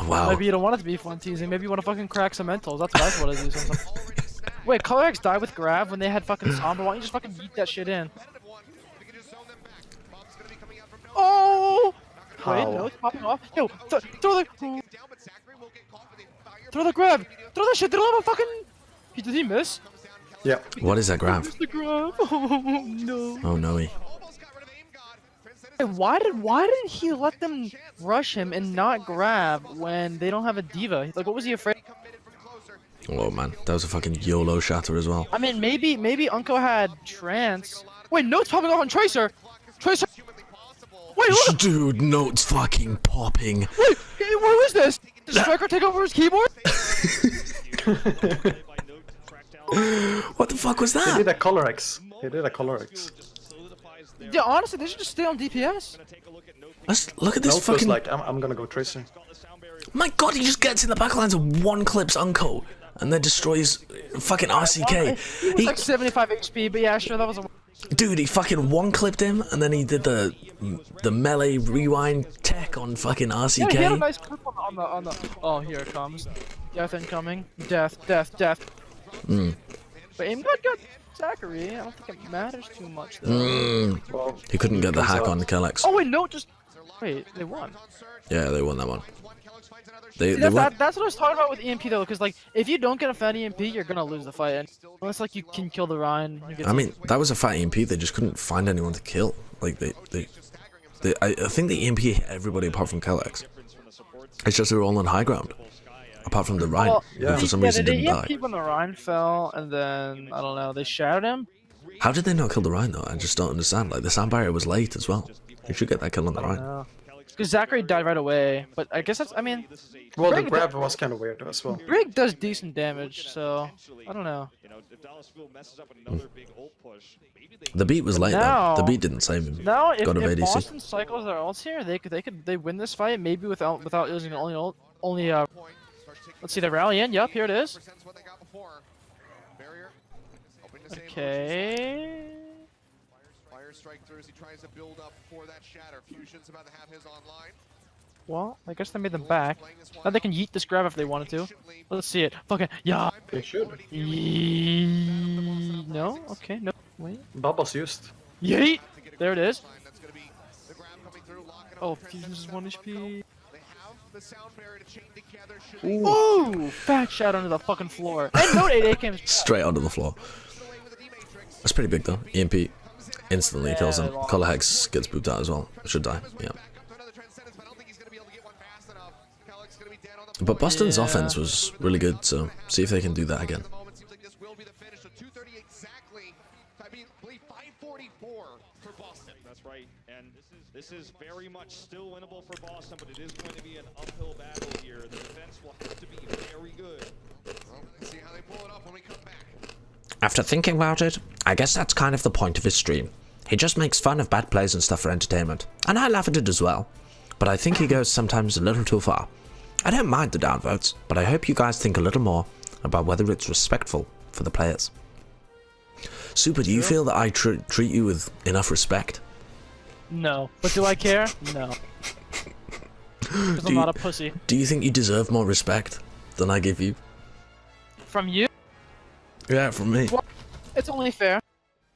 Wow. Maybe you don't want it to be fun teasing. Maybe you want to fucking crack some mentals. That's what I do sometimes. Wait, ColorX died with Grav when they had fucking Sombra. Why don't you just fucking beat that shit in? How? no, it's popping off. Yo, throw the grab. Throw that shit. They don't have a fucking. Did he miss? Yeah. What is that grab? The grab. Oh no. Oh no. Hey, why did he let them rush him and not grab when they don't have a diva? Like, what was he afraid? Oh man, that was a fucking YOLO shatter as well. I mean, maybe Unko had trance. Wait, no, it's popping off on Tracer. Tracer. Wait, look. Dude, notes fucking popping. Wait, what is this? Did Striker take over his keyboard? What the fuck was He that? did a color X. He did a color X. Yeah, honestly, they should just stay on DPS. Let's look at this Note was fucking. like, I'm gonna go Tracer. My god, he just gets in the backlines and one clips Unco and then destroys fucking RCK. He was like 75 HP, but yeah, sure, that was a. Dude, he fucking one clipped him and then he did the melee rewind tech on fucking RCK. Yeah, he had a nice clip on the. Oh, here it comes. Death incoming. Death. But aim got Zachary. I don't think it matters too much though. Well, He couldn't get the hack on the Calyx. Oh wait, no, just wait. They won. Yeah, they won that one. They That's won. what I was talking about with EMP though, because like if you don't get a fat EMP, you're gonna lose the fight. And unless like you can kill the Rhine. I mean, that was a fat EMP. They just couldn't find anyone to kill. Like I think the EMP hit everybody apart from Calyx. It's just they were all on high ground, apart from the Rhine, who for some reason the didn't die. EMP when the Rhine fell, and then I don't know, they shadowed him. How did they not kill the Rhine though? I just don't understand. Like the sound barrier was late as well. You should get that kill on the Rhine. Because Zachary died right away, but I guess that's. I mean, well, the Brig grab was kind of weird as well. Brig does decent damage, so I don't know. The beat was late though. The beat didn't save him. Now, if God of ADC. Boston cycles their ults here, they win this fight maybe without using only let's see the rally in. Yep, here it is. Okay. Fire strike through as he tries to build up for that shatter. Fusion's about to have his online. Well, I guess they made them back. Now they can yeet this grab if they wanted to. Let's see it. Fucking yeah. They should. No. Okay. No. Wait. Bubbles used. Yeet. There it is. Oh, Fusion's is 1 HP. Ooh! Fat shot onto the fucking floor. And no 8 came Straight onto the floor. That's pretty big though. EMP instantly kills him. Color Hex gets booped out as well. Should die. Yeah. But Boston's offense was really good, so see if they can do that again. That's right, and this is very much still winnable for Boston, but it is going to be an uphill battle here. The defense will have to be very good. Well, let's see how they pull it up when we come back. After thinking about it, I guess that's kind of the point of his stream. He just makes fun of bad plays and stuff for entertainment, and I laugh at it as well. But I think he goes sometimes a little too far. I don't mind the downvotes, but I hope you guys think a little more about whether it's respectful for the players. Super, do you feel that I treat you with enough respect? No. But do I care? No. Because I'm not a pussy. Do you think you deserve more respect than I give you? From you? Yeah, from me. Well, it's only fair.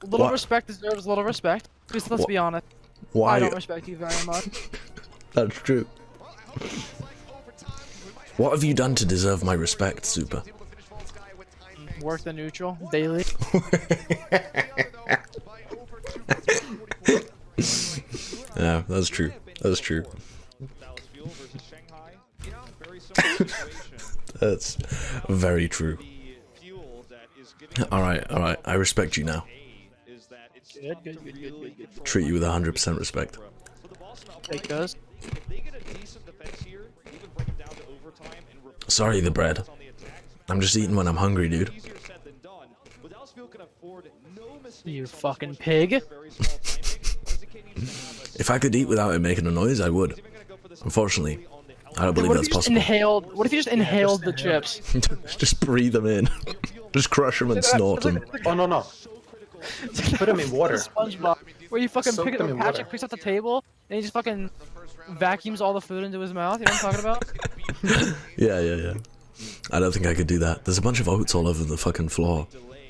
A little What? respect deserves a little respect. Because let's be honest. Why? I don't respect you very much. That's true. What have you done to deserve my respect, Super? Work the neutral daily. Yeah, that's true. That's true. That's very true. Alright, alright. I respect you now. Good. Treat you with 100% respect. Take those. Sorry, the bread. I'm just eating when I'm hungry, dude. You fucking pig. If I could eat without it making a noise, I would. Unfortunately, I don't believe What if that's you just possible. inhaled? What if you just inhaled the chips? Just breathe them in. Just crush them and snort them. Oh no. Put them in water. SpongeBob, where you fucking Soak pick it them up, in Patrick water. picks up the table, and he just fucking vacuums all the food into his mouth. You know what I'm talking about? Yeah. I don't think I could do that. There's a bunch of oats all over the fucking floor.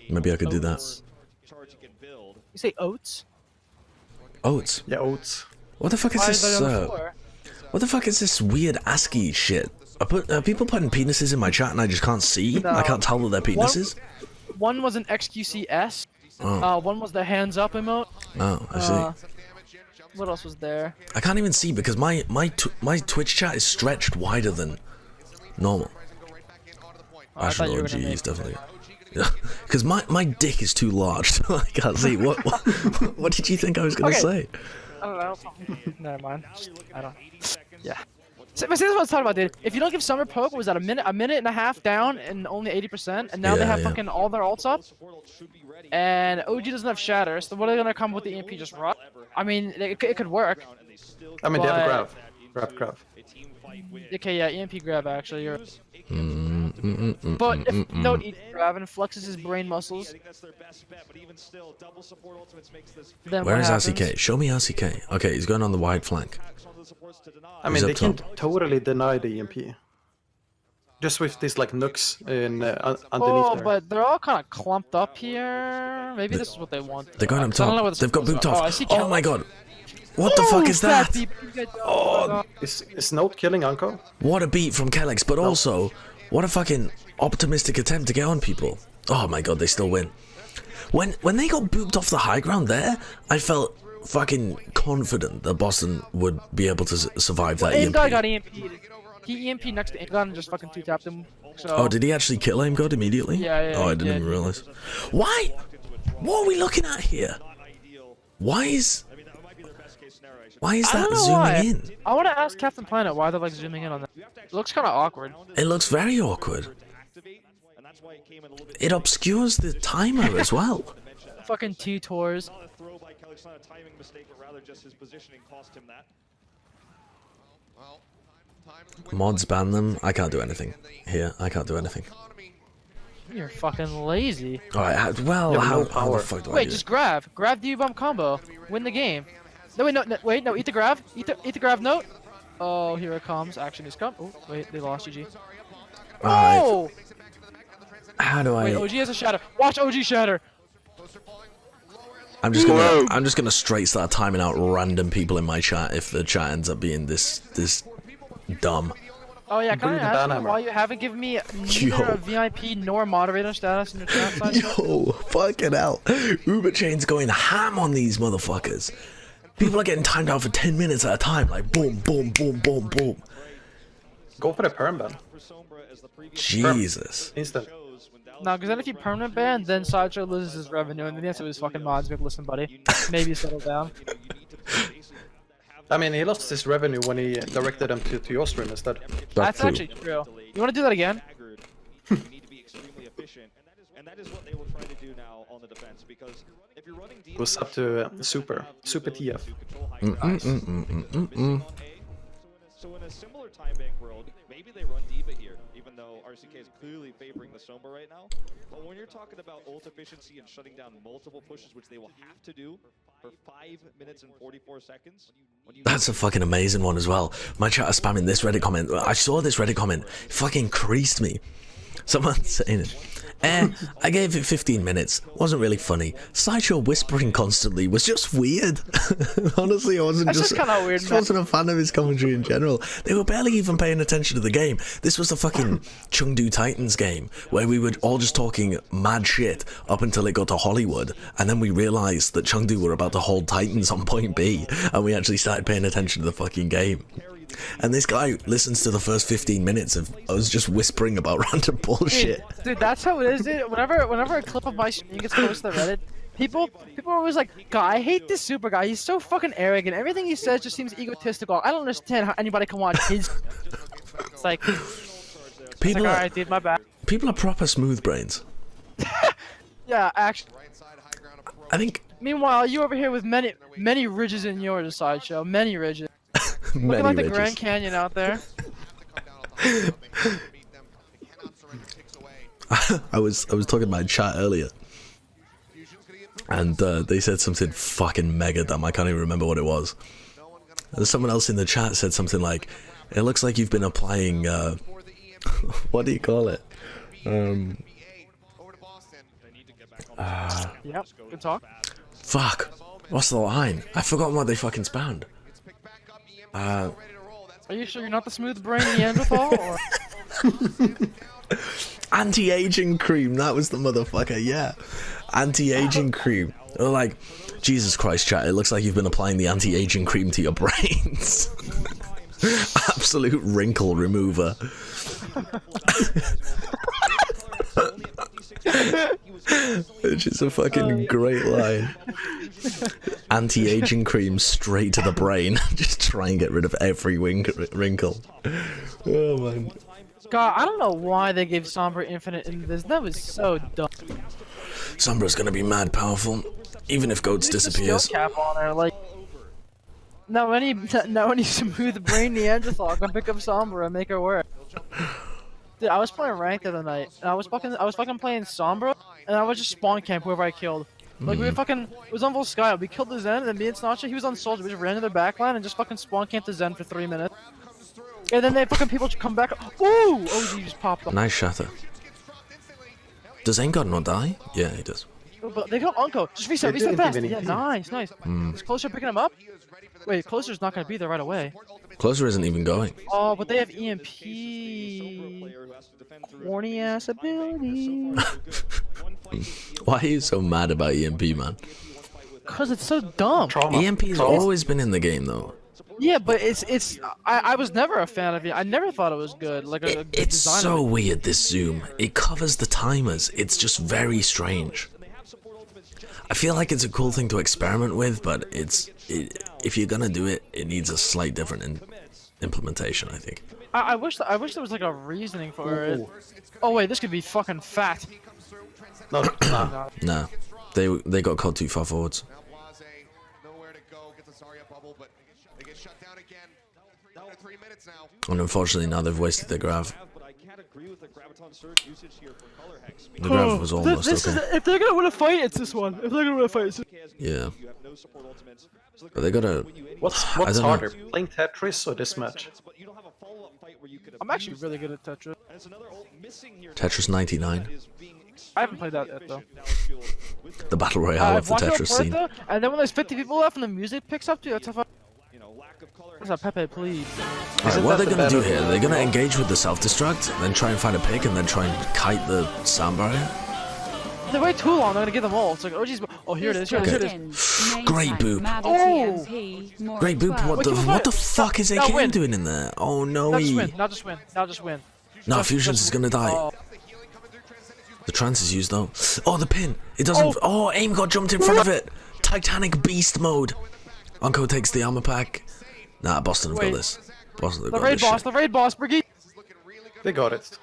Maybe I could do that. You say oats? Oats? Yeah, oats. What the fuck is Why this? is that on the floor? What the fuck is this weird ASCII shit? Are people putting penises in my chat and I just can't see? No. I can't tell that they're penises? One was an XQCS. One was the hands up emote. Oh, I see. What else was there? I can't even see because my Twitch chat is stretched wider than normal. Oh, I thought you were gonna OGs, definitely. Because my dick is too large, so I can't see. What did you think I was gonna say? I don't know. Never mind. I don't. Yeah. So, but see, that's what I was talking about, dude. If you don't give Sombra poke, was that a minute and a half down and only 80%, and now they have fucking all their ults up, and OG doesn't have shatter, so what are they gonna come with the EMP? Just run? I mean, it could work. I mean, they have grab. Okay, yeah, EMP grab actually. But if don't eat grab and flexes his brain muscles, then Where what is happens? RCK? Show me RCK. Okay, he's going on the wide flank. I mean, they can totally deny the EMP. Just with these like nooks in underneath Oh, there. but they're all kind of clumped up here. Maybe this is what they want. They're going up 'Cause I don't know top. what They've got booped off. I see Oh my god. What the fuck is that? Oh, Is Note killing Uncle? What a beat from Kellex, but also, what a fucking optimistic attempt to get on people. Oh my god, they still win. When they got booped off the high ground there, I felt fucking confident that Boston would be able to survive that EMP. Aimgod got EMP'd. He EMP'd next to Aimgod and just fucking two-tapped him. So. Oh, did he actually kill Aimgod immediately? Yeah. Oh, I didn't even realize. Why? What are we looking at here? Why is that zooming in? I want to ask Captain Planet why they're like zooming in on that. It looks kind of awkward. It looks very awkward. It obscures the timer as well. Fucking T-Tours. Mods ban them. I can't do anything. Here, I can't do anything. You're fucking lazy. Alright, well, how the fuck do I Wait, do just it? grab the U-bomb combo. Win the game. No, wait, no, eat the grab. Eat the grab note. Oh, here it comes. Action is come. Oh, wait, they lost GG. Alright, Oh! how do Wait, I... OG has a shatter. Watch OG shatter. I'm just gonna straight start timing out random people in my chat if the chat ends up being this dumb. Oh yeah, can I Breathe ask you banhammer. why you haven't given me neither Yo. a VIP nor moderator status in your chat side? Yo, fucking hell. Uber Chain's going ham on these motherfuckers. People are getting timed out for 10 minutes at a time, like boom, boom, boom, boom, boom. Go for the perm ban. Jesus. Instant. No, because then if you permanent ban, then Sideshow loses his revenue, and then the answer is fucking mods. Like, listen, buddy, maybe settle down. I mean, he lost his revenue when he directed them to your stream instead. That's true. actually true. You want to do that again? It was up to Super TF. So in a similar time bank world, maybe they run D.Va here, even though RCK is clearly favoring the Sombra right now. But when you're talking about ult efficiency and shutting down multiple pushes, which they will have to do for 5 minutes and 44 seconds, That's a fucking amazing one as well. My chat is spamming this Reddit comment. I saw this Reddit comment. It fucking creased me. Someone saying it. I gave it 15 minutes. Wasn't really funny. Sideshow whispering constantly was just weird. Honestly, I wasn't That's just kind of weird, just man. wasn't a fan of his commentary in general. They were barely even paying attention to the game. This was the fucking Chengdu Titans game where we were all just talking mad shit up until it got to Hollywood, and then we realized that Chengdu were about to hold Titans on point B, and we actually started paying attention to the fucking game. And this guy listens to the first 15 minutes of us just whispering about random bullshit. Dude, that's how it is, dude. Whenever a clip of my stream gets posted to Reddit, people are always like, God, I hate this super guy. He's so fucking arrogant. Everything he says just seems egotistical. I don't understand how anybody can watch his. It's like, People are, alright, dude, my bad. people are proper smooth brains. Yeah, actually. I think Meanwhile, you over here with many ridges in yours, Sideshow. Many ridges. many Looking like the ridges. Grand Canyon out there. I was talking to my chat earlier, and they said something fucking mega dumb. I can't even remember what it was. And someone else in the chat said something like, "It looks like you've been applying what do you call it? Yep, good talk. Fuck. What's the line? I've forgotten what they fucking spammed. Are you sure you're not the smooth brain Neanderthal? Or... Anti-aging cream, that was the motherfucker, yeah. Anti-aging cream. Or like, Jesus Christ, chat, it looks like you've been applying the anti-aging cream to your brains. Absolute wrinkle remover. Which is a fucking great line. Anti-aging cream straight to the brain. Just try and get rid of every wrinkle. Oh man. God, I don't know why they gave Sombra infinite in this. That was so dumb. Sombra's gonna be mad powerful, even if Goats disappears. Cap on there, like. Now any smooth brain Neanderthal can pick up Sombra and make her work. Dude, I was playing ranked the other night, and I was fucking playing Sombra, and I was just spawn camp whoever I killed. Like we fucking, it was on full Sky. We killed the Zen, and then me and Snatcher, he was on Soldier. We just ran to their backline and just fucking spawn camped the Zen for 3 minutes. And then they fucking people come back. Ooh! OG just popped up. Nice shatter. Does Engard not die? Yeah, he does. But they got Unco. Just reset fast. Yeah, nice. Is Closer picking him up? Wait, Closer's not gonna be there right away. Closer isn't even going. Oh, but they have EMP. Corny ass ability. Why are you so mad about EMP, man? Cause it's so dumb. EMP's always been in the game, though. Yeah, but I was never a fan of it. I never thought it was good. Like a good it's design. So weird, this zoom. It covers the timers. It's just very strange. I feel like it's a cool thing to experiment with, but if you're gonna do it, it needs a slight different implementation, I think. I wish there was like a reasoning for it. Oh wait, this could be fucking fat. No, Nah, they got caught too far forwards. And unfortunately now they've wasted their grav. The grav was almost okay. If they're gonna win a fight, it's this one. If they're gonna win a fight, it's this one. Yeah. But they gotta... What's harder, playing Tetris or this match? I'm actually really good at Tetris. Tetris 99. I haven't played that yet though. The battle royale of the Tetris scene. Though, and then when there's 50 people left and the music picks up, dude, that's a What's up, Pepe, please? Alright, what are they gonna do here? They're gonna engage with the self-destruct, then try and find a pick, and then try and kite the Sombra. If they wait too long, they're gonna get them all. It's like, oh jeez, oh here it is, here it is. Great boop. Oh! Great boop, what the fuck is AKM doing in there? Oh no. Now just win. No, Fusions is gonna die. The trance is used though. Oh, the pin! It doesn't... Oh, AIM got jumped in front of it! Titanic beast mode! Unco takes the armor pack. Nah, Boston have got this. Boston have got this shit. The raid boss, Briggy! They got it.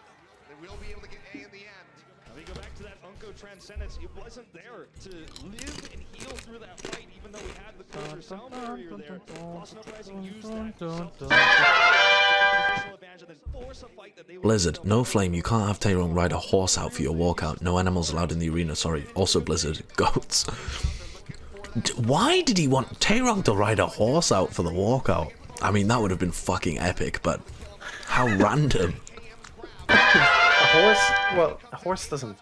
Blizzard, no flame, you can't have Taerong ride a horse out for your walkout. No animals allowed in the arena, sorry. Also Blizzard, goats. Why did he want Taerong to ride a horse out for the walkout? I mean, that would have been fucking epic, but how random. A horse? Well, a horse doesn't...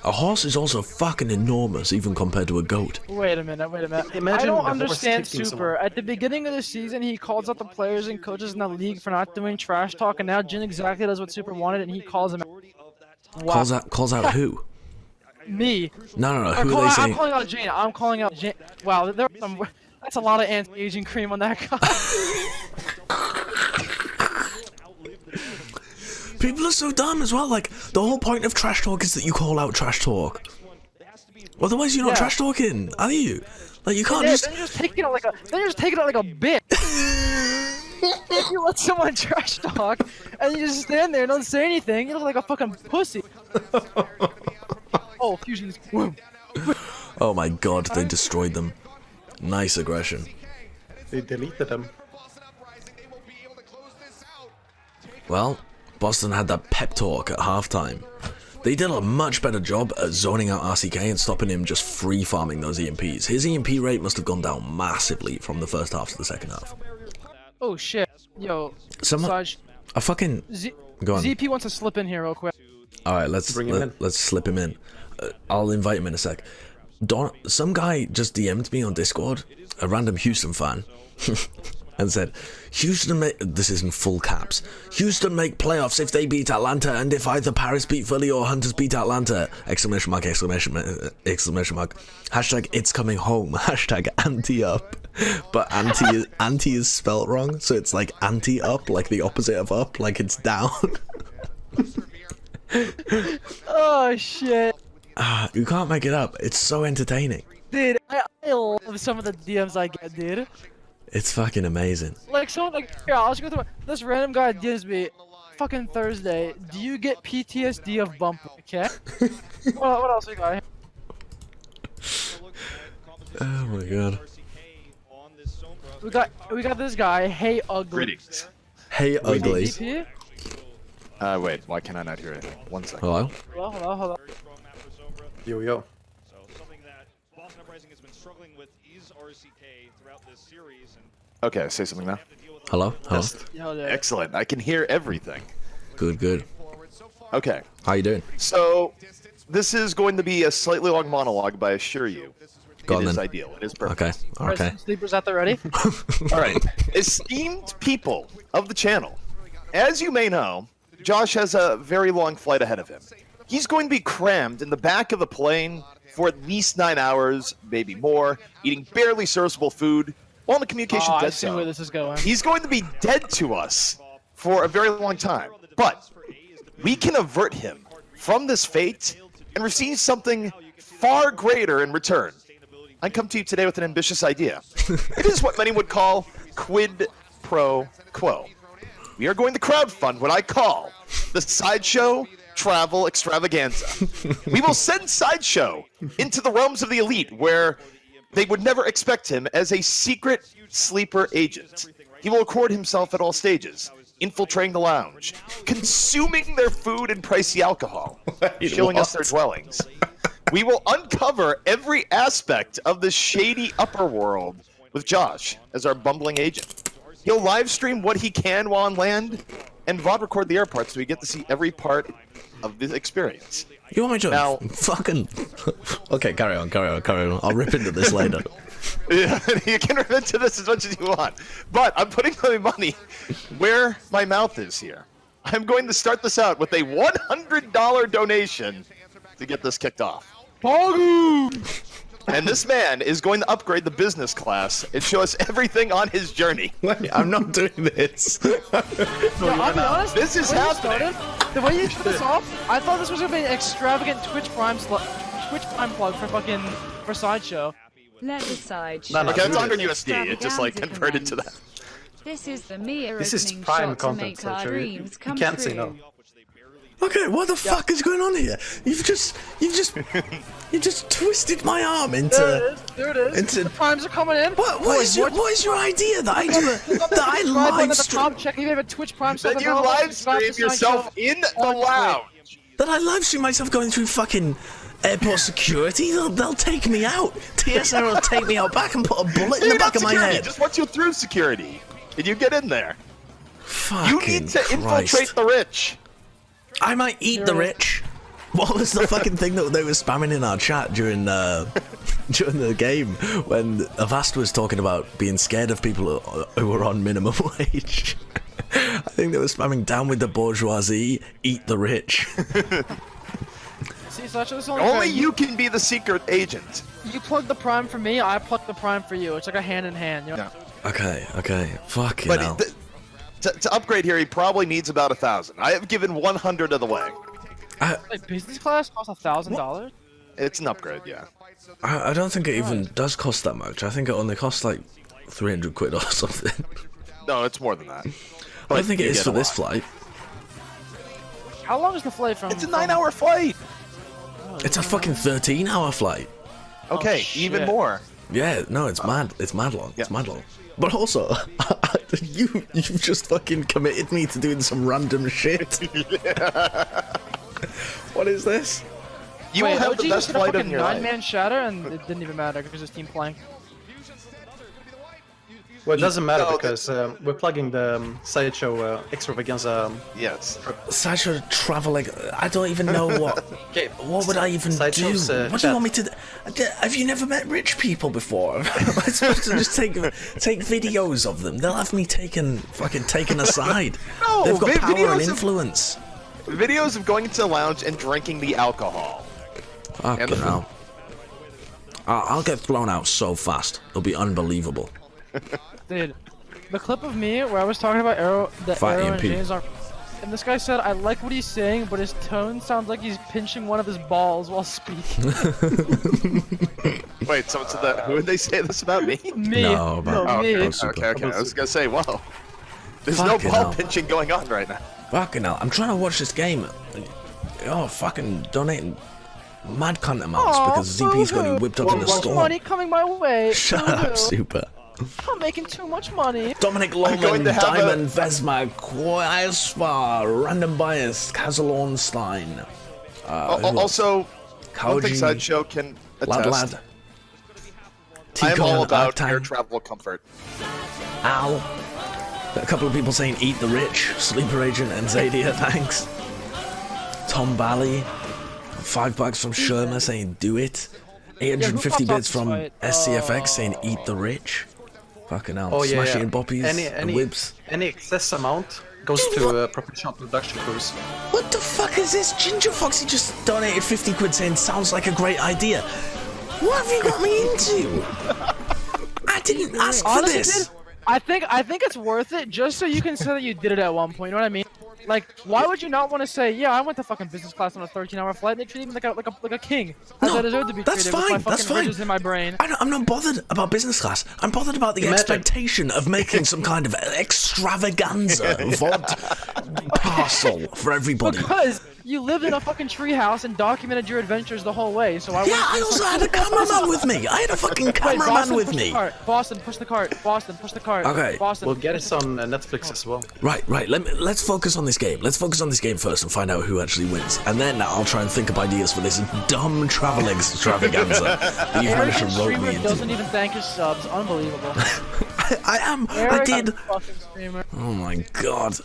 A horse is also fucking enormous, even compared to a goat. Wait a minute. Imagine I don't the horse understand kicking Super. someone. At the beginning of the season, he calls out the players and coaches in the league for not doing trash talk, and now Jin exactly does what Super wanted, and he calls them out. Wow. Calls out who? Me. No, who are they saying? I'm calling out Jane. I'm calling out Jane. Wow, that's a lot of anti-aging cream on that guy. People are so dumb as well, like, the whole point of trash talk is that you call out trash talk. Otherwise you're not trash talking, are you? Like, you can't just... Then you're just taking it like a bitch. You let someone trash talk, and you just stand there and don't say anything, you look like a fucking pussy. Oh, fusions. Oh my god, they destroyed them. Nice aggression. They deleted them. Well, Boston had that pep talk at halftime. They did a much better job at zoning out RCK and stopping him just free farming those EMPs. His EMP rate must have gone down massively from the first half to the second half. Oh shit. Yo, Sarge, I fucking... Go on. ZP wants to slip in here real quick. Alright, let's slip him in. I'll invite him in a sec. Some guy just DM'd me on Discord, a random Houston fan. and said, Houston make, this is in full caps, Houston make playoffs if they beat Atlanta, and if either Paris beat Philly or Hunters beat Atlanta, exclamation mark, exclamation mark, hashtag it's coming home, hashtag anti-up, but anti is spelt wrong, so it's like anti-up, like the opposite of up, like it's down. Oh shit. You can't make it up, it's so entertaining. Dude, I love some of the DMs I get, dude. It's fucking amazing. Like, someone, like, here, I'll just go through this random guy DMs me, fucking Thursday, do you get PTSD of bumper, okay? what else we got here? Oh my god. We got this guy, hey ugly. Greetings. Hey ugly. DP? Wait, why can I not hear anything? 1 second. Hello? Hello. Yo. So something that Boston Uprising has been struggling with is RCK throughout this series. And Okay, say something now. Hello? Hello? Yo, there. Excellent. I can hear everything. Good. Okay, How you doing? so this is going to be a slightly long monologue, but I assure you, Go on it is then. ideal. It is perfect. Okay. Alright, sleepers out there ready? All right, esteemed people of the channel, as you may know, Josh has a very long flight ahead of him. He's going to be crammed in the back of the plane for at least 9 hours, maybe more, eating barely serviceable food while in the communication I dead see where zone. this is going. He's going to be dead to us for a very long time, but we can avert him from this fate and receive something far greater in return. I come to you today with an ambitious idea. It is what many would call quid pro quo. We are going to crowdfund what I call the Sideshow Travel Extravaganza. We will send Sideshow into the realms of the elite where they would never expect him as a secret sleeper agent. He will record himself at all stages, infiltrating the lounge, consuming their food and pricey alcohol, showing us their dwellings. We will uncover every aspect of the shady upper world with Josh as our bumbling agent. He'll live stream what he can while on land, and VOD record the air parts so we get to see every part of the experience. You want me to Now- fucking... Okay, carry on. I'll rip into this later. Yeah, you can rip into this as much as you want, but I'm putting my money where my mouth is here. I'm going to start this out with a $100 donation to get this kicked off. And this man is going to upgrade the business class and show us everything on his journey. Wait, I'm not doing this. Yeah, I'll be honest, This is the way you happening. started, the way you took this off, I thought this was gonna be an extravagant Twitch Prime plug for Sideshow. Let the side No, show. Okay, it's Dude. under USD. It just like converted to that. This is the Mia This is opening prime shot to content, make so our you dreams come can't say true. no. Okay, what the fuck is going on here? You just twisted my arm There into... it is. There it is. Into- The primes are coming in. What is your idea that I do that I Subscribe button live at the stream? top. Check if you have a Twitch Prime. Then you live stream yourself in the lounge. That I live stream myself going through fucking airport security? They'll take me out. TSA will take me out back and put a bullet in the You're back not of my security, head. just once you through security, and you get in there. Fucking You need to Christ. infiltrate the rich. I might eat the rich. What was the fucking thing that they were spamming in our chat during during the game when Avast was talking about being scared of people who were on minimum wage? I think they were spamming down with the bourgeoisie, eat the rich. See, so that's Only you can be the secret agent. You plug the Prime for me. I plug the Prime for you. It's like a hand in hand. You know? Yeah. Okay. Fucking But hell. to upgrade here, he probably needs about 1,000. I have given 100 of the way. Like business class costs $1,000. It's an upgrade, yeah. I don't think it even does cost that much. I think it only costs like 300 quid or something. No, it's more than that. I don't think it you is get for a this lot. flight. How long is the flight from? It's a 9-hour flight. It's a fucking 13-hour flight. Okay, shit. even more. Yeah, no, it's mad. It's mad long. It's Yeah. mad long. But also, you've just fucking committed me to doing some random shit. What is this? You Wait, will have OG the just best hit a flight fucking of your life. 9-man shatter, and it didn't even matter because his team playing. Well, it doesn't matter No, because we're plugging the Sideshow extravaganza. Yes. Sideshow traveling. I don't even know what. Okay, What would I even do? Sideshow's, What do you want me to? Have you never met rich people before? Am I supposed to just take videos of them? They'll have me fucking taken aside. No, They've got power videos and of- influence. Videos of going into the lounge and drinking the alcohol. Fucking hell. I'll get thrown out so fast. It'll be unbelievable. Dude, the clip of me where I was talking about Arrow, Fat Arrow and EMP. James are, and this guy said, "I like what he's saying, but his tone sounds like he's pinching one of his balls while speaking." Wait, someone said that. Who would they say this about me? Me, No, but- me. Okay. I was gonna say, whoa. There's no Fucking ball hell. pinching going on right now. Fucking hell. I'm trying to watch this game. Oh, fucking donating mad cunt amounts Aw, because ZP's got boo-hoo. whipped up in the Too much store. money coming my way. Shut Boo-hoo. up, Super. I'm making too much money. Dominic going Loman, to have Diamond, Vesma, Quaisvar, Random Bias, Kazal Ornstein. Also, one Koji, thing Sideshow can Lad attest. Lad. I am Tico all and about Arctime. air travel comfort. Al. A couple of people saying eat the rich. Sleeper Agent and Zadia, thanks. Tom Bally. 5 bucks from Sherma saying do it. 850 Yeah, bits from fight? SCFX saying eat the rich. Fucking hell. Oh yeah, Smashy yeah. and Boppies and Whibs. Any excess amount goes to professional production crews. What the fuck is this? Ginger Foxy just donated 50 quid saying sounds like a great idea. What have you got me into? I didn't ask for Honestly, this. dude, I think it's worth it just so you can say that you did it at one point. You know what I mean? Like, why would you not want to say, yeah, I went to fucking business class on a 13-hour flight and they treated me like a king? As No, I deserve to be that's treated with fine, my that's fucking fine. ridges in my brain. I'm not bothered about business class. I'm bothered about the Imagine. expectation of making some kind of extravaganza VOD parcel for everybody. Because you lived in a fucking treehouse and documented your adventures the whole way, so I Yeah, went I through also some- had a cameraman with me. I had a fucking Wait, cameraman Boston, with push the me. cart. Boston, push the cart. Boston, push the cart. Okay. Boston. We'll get it on Netflix as well. Right. Let's focus on this game. Let's focus on this game first and find out who actually wins. And then I'll try and think of ideas for this dumb travel extravaganza that you've managed to Arrogant rope me streamer into. doesn't even thank his subs. Unbelievable. I am. I Arrogant did. fucking streamer. Oh my god.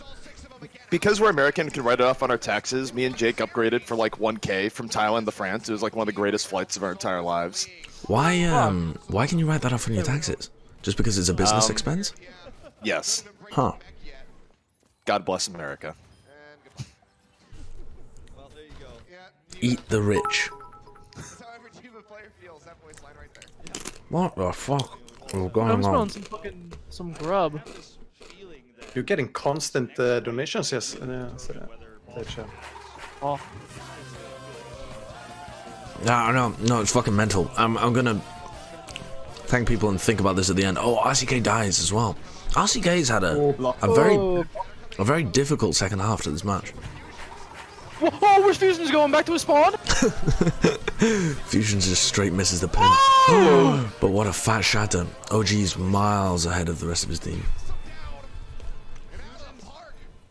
Because we're American and can write it off on our taxes, me and Jake upgraded for like 1K from Thailand to France. It was like one of the greatest flights of our entire lives. Why can you write that off on your taxes? Just because it's a business expense? Yes. Huh. God bless America. Well, there you go. Eat the rich. So every team of player feels that voice line right there. What the fuck is I'm going smelling on? some fucking grub. You're getting constant donations, yes. Sideshow. Oh, No, it's fucking mental. I'm gonna thank people and think about this at the end. Oh, RCK dies as well. RCK's had a very difficult second half to this match. whoa, where's Fusion's going? Back to his spawn? Fusions just straight misses the pin. But what a fat shatter. OG's miles ahead of the rest of his team.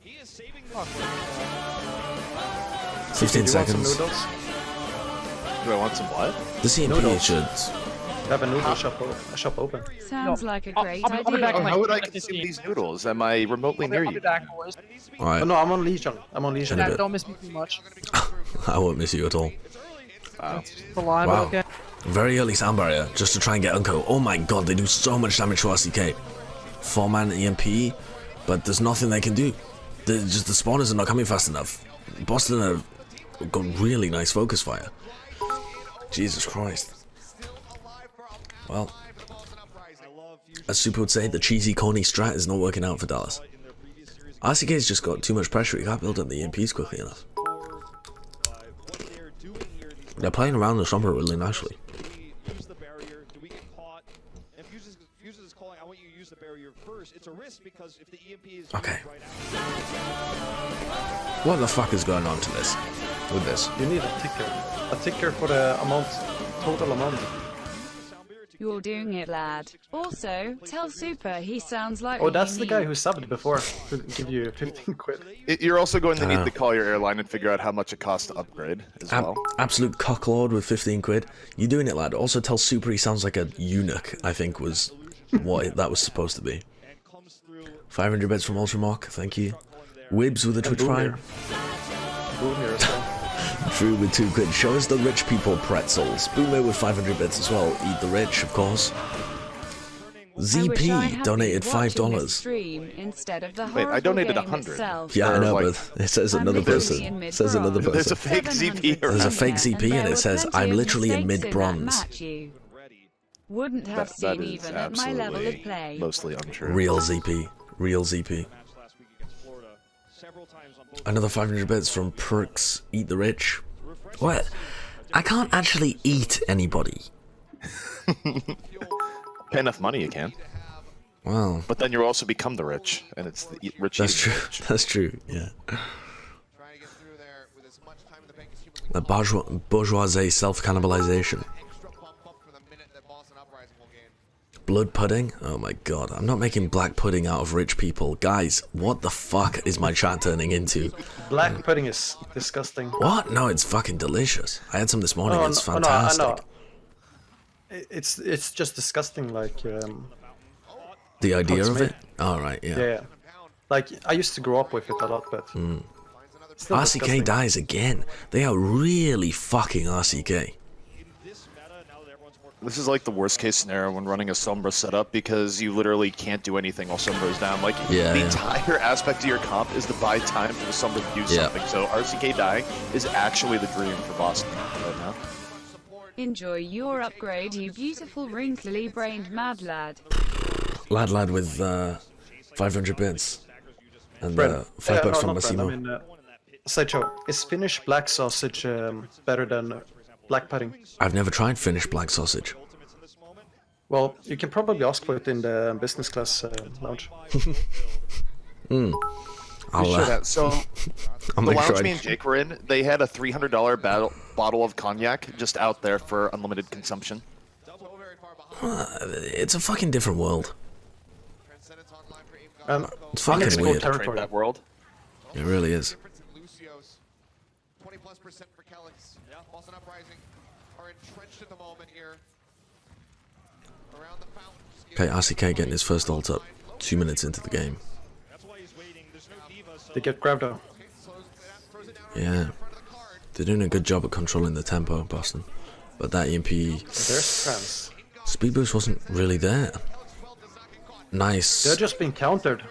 He is saving 15 Do you want some seconds. noodles? Do I want some what? The CMP Noodles. should. Have a noodle shop open. Sounds like a great I'll be back idea. in like How would I 15. consume these noodles? Am I remotely near I'll be you? back, boys. Oh Alright, no, I'm on Legion. In a bit. Don't miss me too much. I won't miss you at all. The line, Wow. but okay. Very early sound barrier just to try and get Unco. Oh my god, they do so much damage to RCK. 4-man EMP, but there's nothing they can do. The spawners are not coming fast enough. Boston have got really nice focus fire. Jesus Christ. Well, as Super would say, the cheesy, corny strat is not working out for Dallas. RCK's just got too much pressure. He can't build up the EMPs quickly enough. They're playing around the Sombra really nicely. use the barrier? Do we get caught? And Fuses is calling, I want you to use the barrier first. It's a risk because if the EMP is Okay. right out. What the fuck is going on to this? With this? You need a ticker. A ticker for the total amount. You're doing it, lad. Also, tell Super he sounds like Oh, what that's you the guy need. who subbed before. Who give you 15 quid. You're also going to need Ah. to call your airline and figure out how much it costs to upgrade as well. Absolute cocklord with 15 quid. You doing it, lad. Also tell Super he sounds like a eunuch, I think was what that was supposed to be. 500 bits from Ultramark, thank you. Wibs with a Twitch Prime. Boomer as well. Drew with 2 quid. Show us the rich people pretzels. Boomer with 500 bits as well. Eat the rich, of course. ZP donated $5. Stream instead of the Wait, I donated game 100. itself. Yeah, I know, like- but it says another person. It says another There's a person. fake ZP There's a around. fake ZP and it says, I'm literally in mid-bronze. Wouldn't have That seen is even at my level of absolutely play. mostly untrue. Real ZP. Real ZP. Another 500 bits from Perks. Eat the rich. What? I can't actually eat anybody. Pay enough money, you can. Wow. But then you also become the rich, and it's the rich. That's eating true. the rich. That's true, yeah. Trying to get through there with as much time in the bank as humanly The bourgeoisie self-cannibalization. extra bump up for the minute that Boston Uprising will gain. Blood pudding? Oh my god. I'm not making black pudding out of rich people. Guys, what the fuck is my chat turning into? Black pudding is disgusting. What? No, it's fucking delicious. I had some this morning. Oh, It's no, fantastic. I know. It's just disgusting. Like The idea it's of made. it? Alright, yeah. yeah, like I used to grow up with it a lot, but still RCK disgusting. dies again. They are really fucking RCK. This is like the worst case scenario when running a Sombra setup because you literally can't do anything while Sombra is down. Like Yeah, the yeah. entire aspect of your comp is to buy time for the Sombra to do Yeah. something. So RCK dying is actually the dream for Boston right now. Enjoy your upgrade, you beautiful wrinkly-brained mad lad. Lad with 500 bits. And Bread. $5 no, from not bread, Massimo. I mean, Sideshow, is Finnish black sausage better than black pudding? I've never tried Finnish black sausage. Well, you can probably ask for it in the business class lounge. I'll, Yeah, so I'll the make sure lounge me I... and Jake were in, they had a $300 bottle of cognac just out there for unlimited consumption. It's a fucking different world. Transcendence online for Aim Um, It's fucking unexplored weird. Trade territory. that world. It really is. difference in Lucio's 20+% for Kellex. Boston Uprising are entrenched at the moment here. Around the fountain. Okay, RCK getting his first ult up 2 minutes into the game. They get grabbed though. Yeah. They're doing a good job at controlling the tempo, Boston. But that EMP There's France. speed boost wasn't really there. Nice. They're just being countered.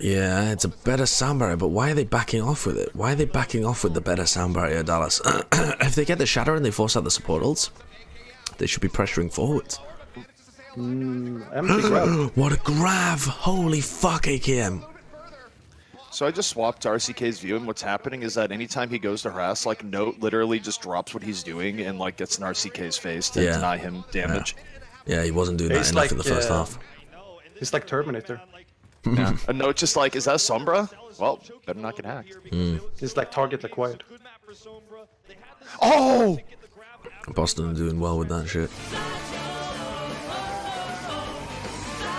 Yeah, it's a better sound barrier, but why are they backing off with it? Why are they backing off with the better sound barrier, Dallas? If they get the shatter and they force out the support ults, they should be pressuring forwards. Empty grab. What a grab! Holy fuck, AKM! So I just swapped to RCK's view, and what's happening is that anytime he goes to harass, like Note literally just drops what he's doing and like gets in RCK's face to Yeah. deny him damage. Yeah, he wasn't doing that He's enough like, in the first half. He's like Terminator. Yeah. And Note just like, is that Sombra? Well, better not get hacked. He's like target acquired. Oh! Boston are doing well with that shit.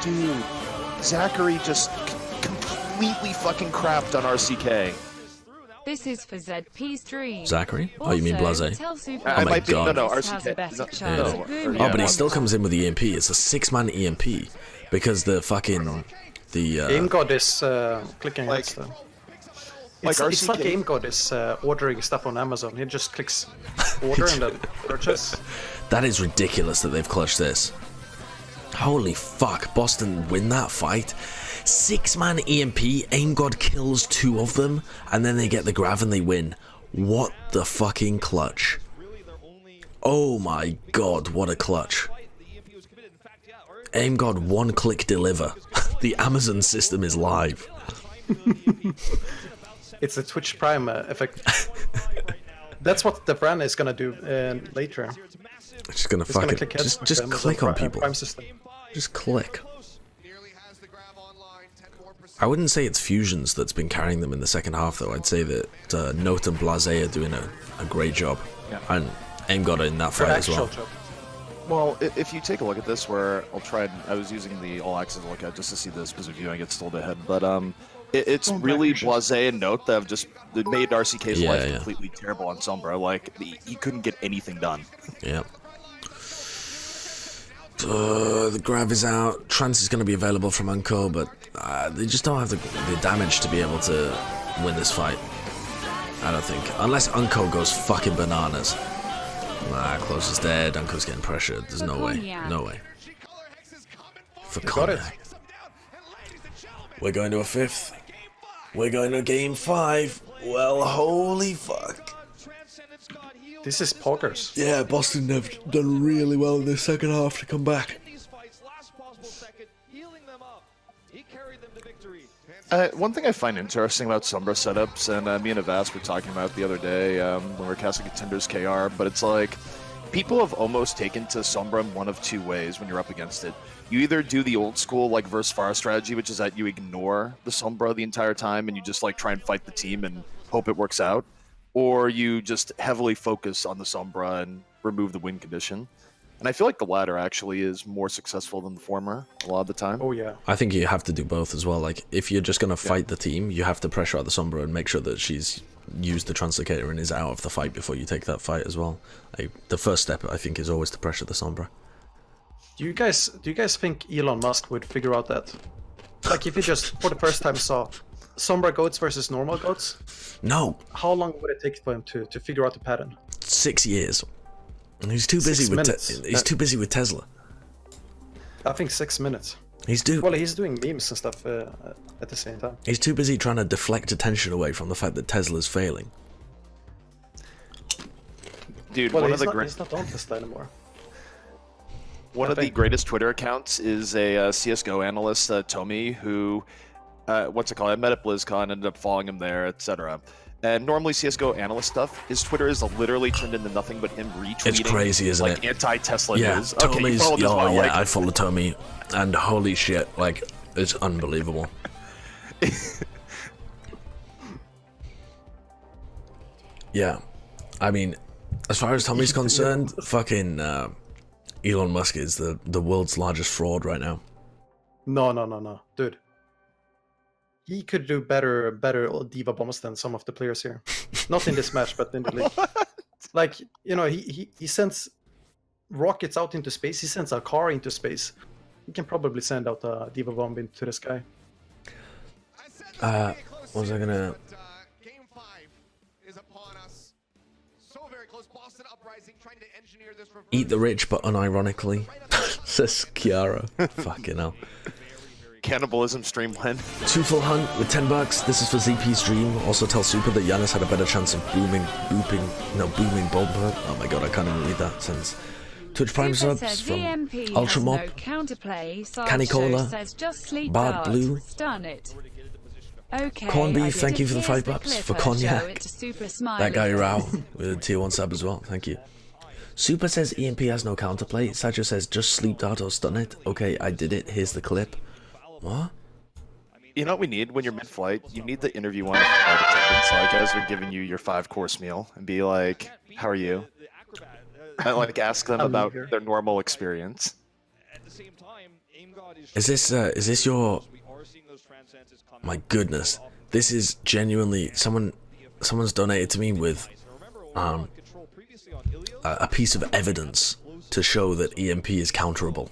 Dude, Zachary just completely fucking crapped on RCK. This is for ZP stream. Zachary? Oh, you mean Also, Blase? tell Super I my might be, no, God. no, Has a RCK. better no, chance no, of booming. Oh, but he yeah. still comes in with the EMP. It's a 6-man EMP. Because the fucking... The, Aim God is clicking Like- hits though. like It's like RCK. Aim God is ordering stuff on Amazon. He just clicks order and then purchase. That is ridiculous that they've clutched this. Holy fuck, Boston win that fight. 6-man EMP, Aim God kills 2 of them, and then they get the grab and they win. What the fucking clutch. Oh my god, what a clutch. Aim God 1-click deliver. The Amazon system is live. It's a Twitch Prime effect. That's what the brand is gonna do later. Just gonna It's gonna fucking click heads just with the Amazon click on people. Prime system. Just click. Nearly has the grab online, 10 more percent. I wouldn't say it's Fusions that's been carrying them in the second half, though. I'd say that Note and Blase are doing a great job. Yeah. And Aim got it in that Their fight as actual well. job. Well, if you take a look at this, where I'll try, I was using the all access look at just to see the specific view, I get stalled ahead, but it's really Blase and Note that have just that made RCK's Yeah, life yeah. completely terrible on Sombra. Like he couldn't get anything done. Yeah. The Grav is out. Trance is going to be available from Unco, but they just don't have the damage to be able to win this fight. I don't think. Unless Unco goes fucking bananas. Nah, Close is dead. Unco's getting pressured. There's no way. No way. For Cognac. We're going to a 5th. We're going to game 5. Well, holy fuck. This is pokers. Yeah, Boston have done really well in the second half to come back. One thing I find interesting about Sombra setups, and me and Avast were talking about it the other day when we were casting Contenders KR, but it's like, people have almost taken to Sombra in one of two ways when you're up against it. You either do the old school, like, verse fire strategy, which is that you ignore the Sombra the entire time and you just, like, try and fight the team and hope it works out, or you just heavily focus on the Sombra and remove the win condition. And I feel like the latter actually is more successful than the former a lot of the time. Oh, yeah. I think you have to do both as well. Like, if you're just going to fight the team, you have to pressure out the Sombra and make sure that she's used the Translocator and is out of the fight before you take that fight as well. Like, the first step, I think, is always to pressure the Sombra. Do you guys think Elon Musk would figure out that? Like, if he just, for the first time, saw Sombra goats versus normal goats? No. How long would it take for him to figure out the pattern? 6 years. And he's too busy he's too busy with Tesla. I think 6 minutes. He's doing memes and stuff at the same time. He's too busy trying to deflect attention away from the fact that Tesla's failing. Dude, he's not on Tesla anymore. One of the greatest Twitter accounts is a CSGO analyst, Tommy, who, what's it called? I met at BlizzCon, ended up following him there, etc. And normally CSGO analyst stuff, his Twitter is literally turned into nothing but him retweeting. It's crazy, isn't like, anti-Tesla news. Tommy's, I follow Tommy, and holy shit, like, it's unbelievable. Yeah, I mean, as far as Tommy's concerned, fucking Elon Musk is the world's largest fraud right now. No, dude. He could do better diva bombs than some of the players here. Not in this match, but in the league. Like, you know, he sends rockets out into space. He sends a car into space. He can probably send out a diva bomb into the sky. What was I gonna... Game 5 is upon us. So very close. Boston Uprising trying to engineer this reverse. Eat the rich, but unironically, says Kiara. Fucking hell. Cannibalism streamline. 2 full hunt with $10. This is for ZP's dream. Also tell Super that Giannis had a better chance of booming bomber. Oh my god, I can't even read that sentence. Twitch Prime subs from Ultramop, Canny Cola, Bard Blue, Corn Beef, thank you for the $5 for Cognac. That guy Rao with a tier 1 sub as well, thank you. Super says EMP has no counterplay. Sideshow says just sleep dart or stun it. Okay, I did it, here's the clip. What? You know what we need when you're mid-flight? You need the interview one of flight attendants, like as they're giving you your 5-course meal, and be like, how are you? And like ask them about their normal experience. Is this your... My goodness. This is genuinely... Someone's donated to me with a piece of evidence to show that EMP is counterable.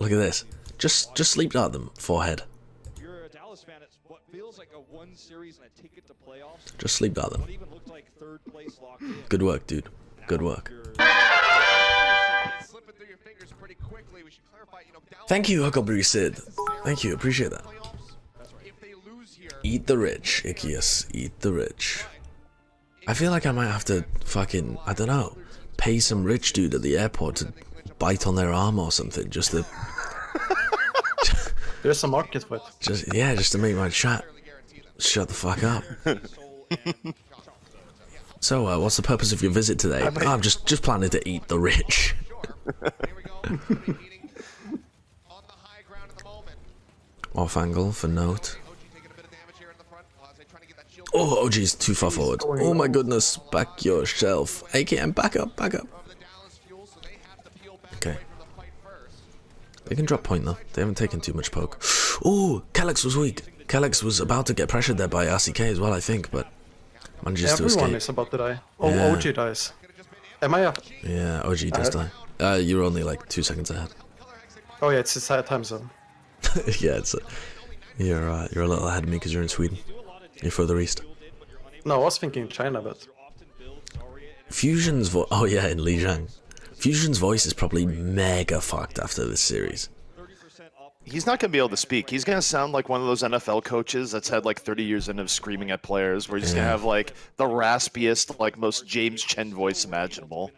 Look at this. Just sleep dart them, forehead. Just sleep dart them. Good work, dude. Good work. Thank you, Huckleberry Sid. Thank you, appreciate that. Eat the rich, Ikius. Eat the rich. I feel like I might have to fucking, I don't know, pay some rich dude at the airport to bite on their arm or something, just to... There's a market for it. Just to make my chat shut the fuck up. So, what's the purpose of your visit today? I'm just planning to eat the rich. Off angle for note. Oh, OG's too far forward. Oh my goodness, back yourself. AKM, back up. Okay. They can drop point though. They haven't taken too much poke. Oh, Calyx was weak. Calyx was about to get pressured there by RCK as well, I think, but manages to escape. Everyone is about to die. Oh, yeah. OG dies. Am I up? Yeah, OG does die. You're only like 2 seconds ahead. Oh yeah, it's the side time zone. Yeah, you're a little ahead of me because you're in Sweden. You're further east. No, I was thinking China, but Fusion's voice. Oh yeah, in Lijiang. Fusion's voice is probably mega fucked after this series. He's not going to be able to speak. He's going to sound like one of those NFL coaches that's had like 30 years in of screaming at players, where he's going to have like the raspiest, like most James Chen voice imaginable.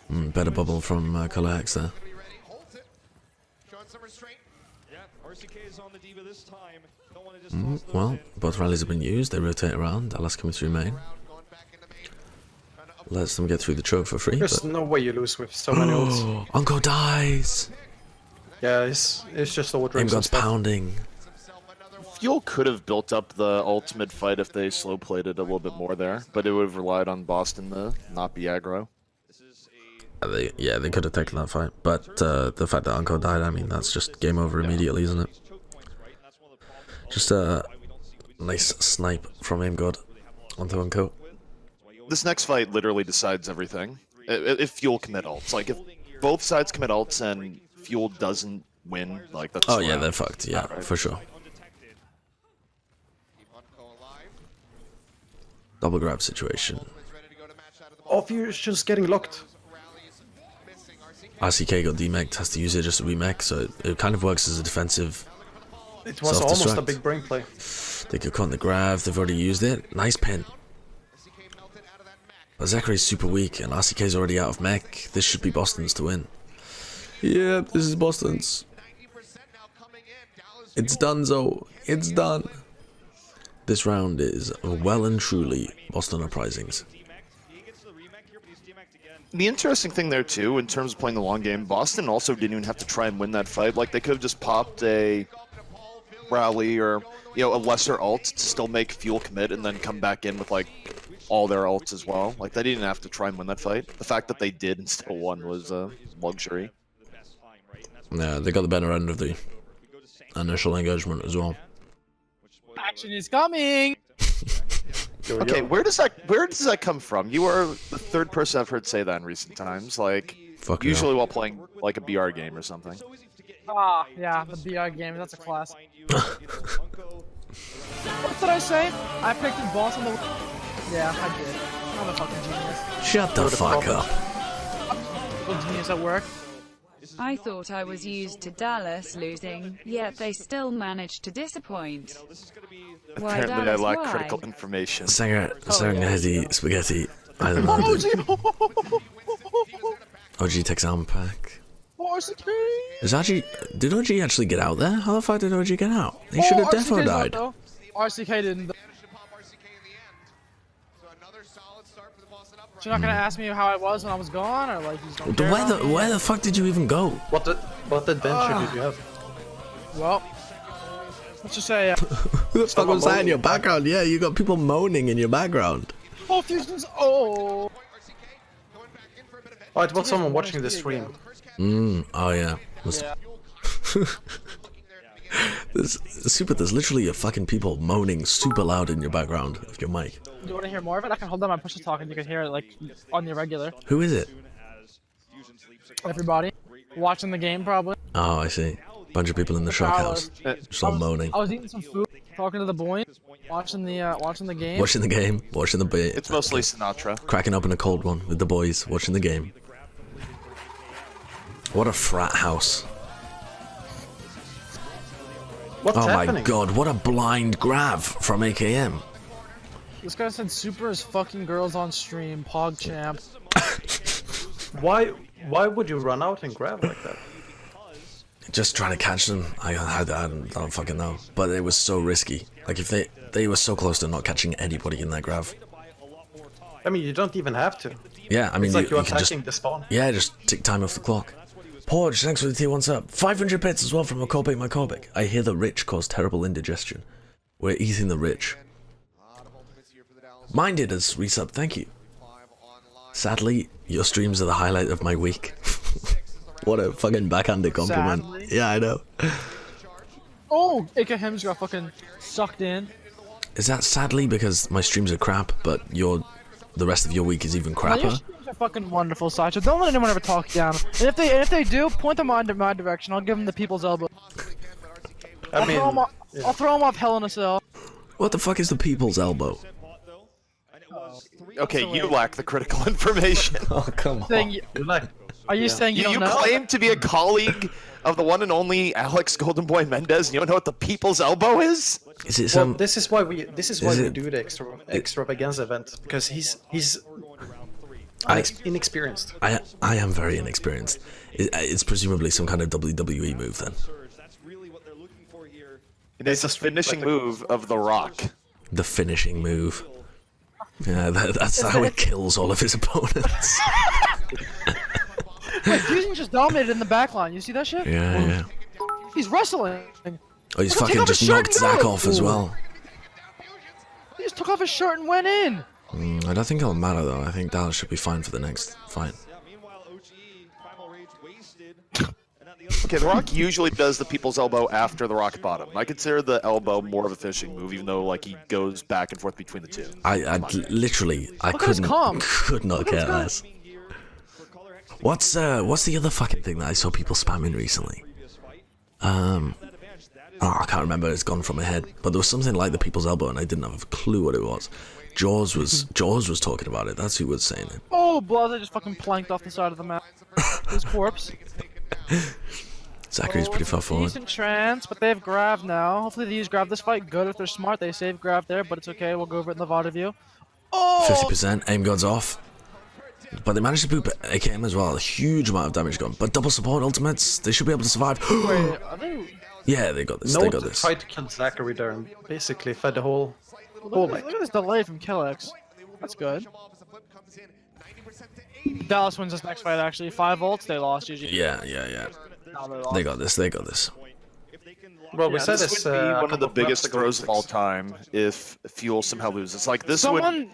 Better bubble from Climax there. Well, both rallies have been used. They rotate around. Dallas coming through main. Lets them get through the choke for free. there's no way you lose with so many ults. Uncle dies. Yeah, it's just all Aim drinks and God's stuff. pounding. Fuel could have built up the ultimate fight if they slow played it a little bit more there, but it would have relied on Boston to not be aggro. They could have taken that fight, but the fact that Uncle died, I mean, that's just game over immediately, isn't it? Just a nice snipe from Aim God onto Uncle. This next fight literally decides everything. If Fuel commit ults, like if both sides commit ults and Fuel doesn't win, like that's Oh yeah, they're fucked. Yeah, for sure. Double grab situation. Fusion's getting locked. RCK got demeked, has to use it just to remake, so it kind of works as a defensive. It was almost a Self-destruct. big brain play. They could cut the grab, they've already used it. Nice pin. But Zachary's super weak and RCK's already out of mech. This should be Boston's to win. Yeah, this is Boston's. It's done, Zo. It's done. This round is well and truly Boston Uprising's. The interesting thing there too, in terms of playing the long game, Boston also didn't even have to try and win that fight. Like they could have just popped a rally or a lesser ult to still make Fuel commit and then come back in with like all their ults as well. Like they didn't have to try and win that fight. The fact that they did and still won was a luxury. Yeah, they got the better end of the initial engagement as well. Action is coming. Okay, where does that come from? You are the third person I've heard say that in recent times. Like Fucking usually hell. while playing like a BR game or something. Ah, yeah, the BR game. That's a class. What did I say? I picked in Boston. Yeah, I did. I'm a fucking genius. Shut the fuck up. A genius at work. I thought I was used to Dallas losing, yet they still managed to disposint. Why Apparently I Dallas? lack Why? critical information. Serengeti spaghetti. I don't know. OG takes arm pack. Did OG actually get out there? How the fuck did OG get out? He should have defo died. RCK didn't. You're not gonna ask me how I was when I was gone, or like you just don't care about me? Where the fuck did you even go? What adventure did you have? Well, let's just say. Who the fuck was that in your background? Yeah, you got people moaning in your background. Oh, Fusion's. Oh. Oh, it was someone watching the stream. Oh yeah. There's literally a fucking people moaning super loud in your background of your mic. Do you want to hear more of it? I can hold down my push to talk and you can hear it like on the regular. Who is it? Everybody watching the game probably. Oh, I see. Bunch of people in the shock house, just all moaning. I was eating some food, talking to the boy, watching the game. Watching the game, watching the beat. It's mostly Sinatra. Cracking up in a cold one with the boys, watching the game. What a frat house. What's happening? My god, what a blind grab from AKM. This guy said super is fucking girls on stream, PogChamp. Why would you run out and grab like that? Just trying to catch them. I don't fucking know. But it was so risky. Like if they were so close to not catching anybody in that grab. I mean, you don't even have to. Yeah, I mean, It's like you're you can just, attacking the spawn. yeah, just tick time off the clock. Porge, thanks for the tier 1 sub. 500 bits as well from my Copic. I hear the rich cause terrible indigestion. We're eating the rich. Minded as resub, thank you. Sadly, your streams are the highlight of my week. What a fucking backhanded compliment. Sadly? Yeah, I know. Oh, AKM just got fucking sucked in. Is that sadly because my streams are crap, but your the rest of your week is even No, your crapper. streams are fucking wonderful, Sideshow. Don't let anyone ever talk you down. And if they do, point them in my direction. I'll give them the people's elbow. I mean, I'll throw them off Hell in a Cell. What the fuck is the people's elbow? Okay, you lack the critical information. Oh, come on. Saying, are you saying you don't You know? claim to be a colleague of the one and only Alex Golden Boy Mendez, and you don't know what the people's elbow is? Is it well, some? this is why we do the extravaganza event, because he's inexperienced. I am very inexperienced. It's presumably some kind of WWE move then. It's a finishing move of The Rock. The finishing move. Yeah, that's how he kills all of his opponents. Wait, Fusion just dominated in the backline. You see that shit? Yeah. He's wrestling. Oh, he's Look, take fucking off his just shirt knocked and Zach go. off as well. He just took off his shirt and went in. I don't think it'll matter though. I think Dallas should be fine for the next fight. Okay, The Rock usually does the people's elbow after the rock bottom. I consider the elbow more of a finishing move, even though like he goes back and forth between the two. I literally Look at his comp. could not care less. What's the other fucking thing that I saw people spamming recently? Oh, I can't remember. It's gone from my head. But there was something like the people's elbow, and I didn't have a clue what it was. Jaws was talking about it. That's who was saying it. Oh, Blaze just fucking planked off the side of the map. His corpse. Zachary's pretty far forward. Decent trance, but they have Grav now. Hopefully they use Grav this fight. Good if they're smart. They save Grav there, but it's okay. We'll go over it in the VOD view. Oh! 50%. Aim god's off. But they managed to poop AKM as well. A huge amount of damage gone. But double support ultimates. They should be able to survive. Wait, are they... Yeah, they got this. They got this. Tried to kill Zachary there and basically fed the whole Look at this delay from Killex. That's good. Dallas wins this next fight, actually. 5 ults, they lost, GG. Yeah. No, they lost. They got this. They got this. Well, we said This this would be one of the biggest months ago, throws of all time if Fuel somehow loses. Like this would be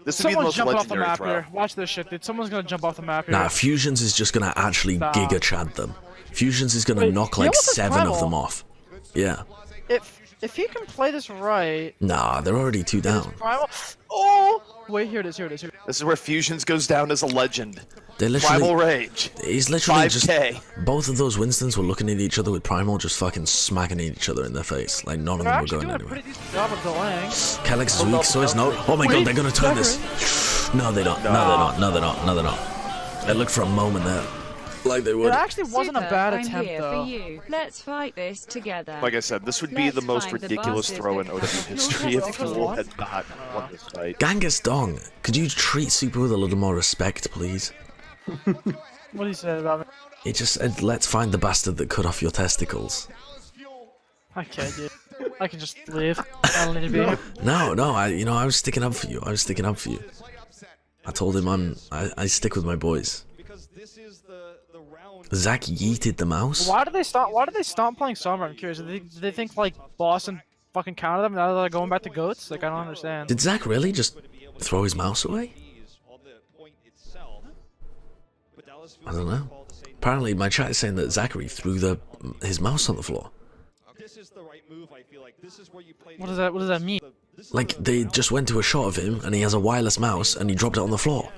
the Someone's most jumping off the legendary map throw. here. Watch this shit, dude. Someone's gonna jump off the map here. Nah, Fusions is just gonna actually Nah. Giga Chad them. Fusions is gonna Wait, knock he like almost has 7 of primal. them off. Yeah. If he can play this right... Nah, they're already 2 down. Primal... Oh! Wait, here it is. This is where Fusions goes down as a legend. They Primal literally. Rage. He's literally just. 5K. Both of those Winstons were looking at each other with Primal, just fucking smacking each other in their face. Like none of They're them were actually going doing a anywhere. pretty decent job of delaying. Kalex is weak, so is no. Oh my god, they're gonna turn this. No, they don't. No, they're not. It looked for a moment there, like they It would. actually wasn't a Super, bad I'm attempt, here though. For you. Let's fight this together. Like I said, this would be Let's the most find the ridiculous bosses throw in that OW come. history if Because Fuel what? had not won this fight. Genghis Dong, could you treat Super with a little more respect, please? What do you say about me? He just said, let's find the bastard that cut off your testicles. I can't, dude. I can just leave. I don't need to be here. No, I was sticking up for you. I told him I stick with my boys. Zach yeeted the mouse. Why did they stop? Why did they stop playing Sombra? I'm curious. Did they think like Boston fucking counted them? Now that they're going back to goats? Like I don't understand. Did Zach really just throw his mouse away? I don't know. Apparently, my chat is saying that Zachary threw his mouse on the floor. What does that mean? Like they just went to a shot of him, and he has a wireless mouse, and he dropped it on the floor.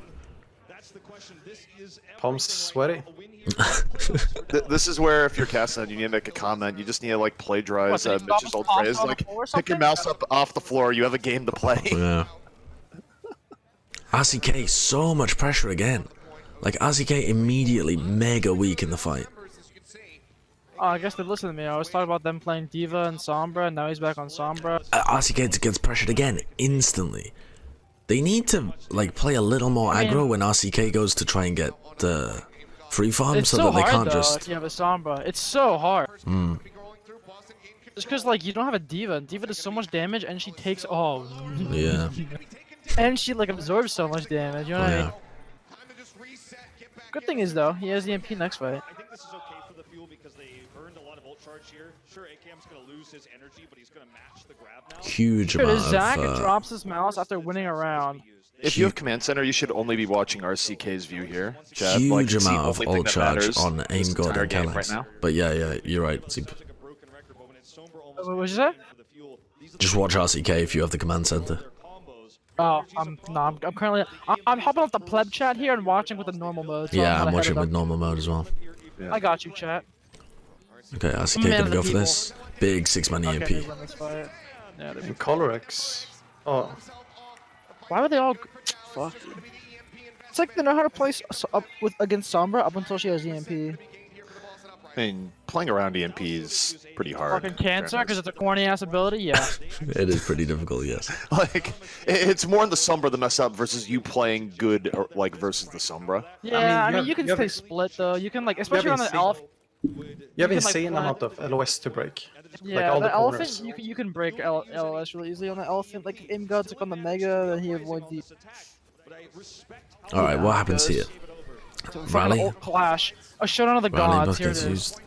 Palms sweaty. This is where if you're casting and you need to make a comment, you just need to like plagiarize What, did he Mitch's stop old his phrase, mouse on the like floor or pick your something? mouse up off the floor. You have a game to play. Yeah. RCK, so much pressure again. Like RCK immediately mega weak in the fight. Oh, I guess they listened to me. I was talking about them playing Diva and Sombra, and now he's back on Sombra. RCK gets pressured again instantly. They need to like play a little more I mean- aggro when RCK goes to try and get the free farm, It's so so that they hard can't though. just. If you have a Sombra, it's so hard. Just because like you don't have a Diva. Diva does so much damage, and she takes Yeah. and she like absorbs so much damage. You know what I mean? Good thing is though, he has the MP next fight. I think this is okay for the Fuel because they earned a lot of ult charge here. Sure, AKM's going to lose his energy, but he's going to match the grab now. Huge Here it amount is. Zach of. drops his mouse after winning a round. If you have command center, you should only be watching RCK's view here. Chad. Huge Like, it's the amount of only thing ult that charge matters on this aim god entire and game Kalex. right now. But yeah, you're right. What did you say? Just watch RCK if you have the command center. Oh, I'm currently I'm hopping off the pleb chat here and watching with the normal mode. So Yeah, I'm gonna watching head it with normal mode as well. up. I got you, chat. Okay, RCK Man gonna of the go for people. this. Big 6-man Okay, EMP. they win this fight. Yeah, And Colorex. Oh, why would they all? Fuck. It's like they know how to play up with against Sombra up until she has EMP. I mean, playing around EMP is pretty hard. Fucking cancer because it's a corny ass ability. Yeah. It is pretty difficult, yes. Like, it's more in the Sombra the mess up versus you playing good, or, like, versus the Sombra. Yeah, I mean, have- you can you have- stay split though. You can like, especially have on an insane- elf. you have can, like, insane plan- amount of LOS to break. Yeah, all the the elephant corners. you can break LOS really easily on the elephant. Like aim god's like on the mega, then he avoids the. All right, what happens here? So Rally? fucking ult clash. A showdown of the Rally gods. buff Here it gets is. used.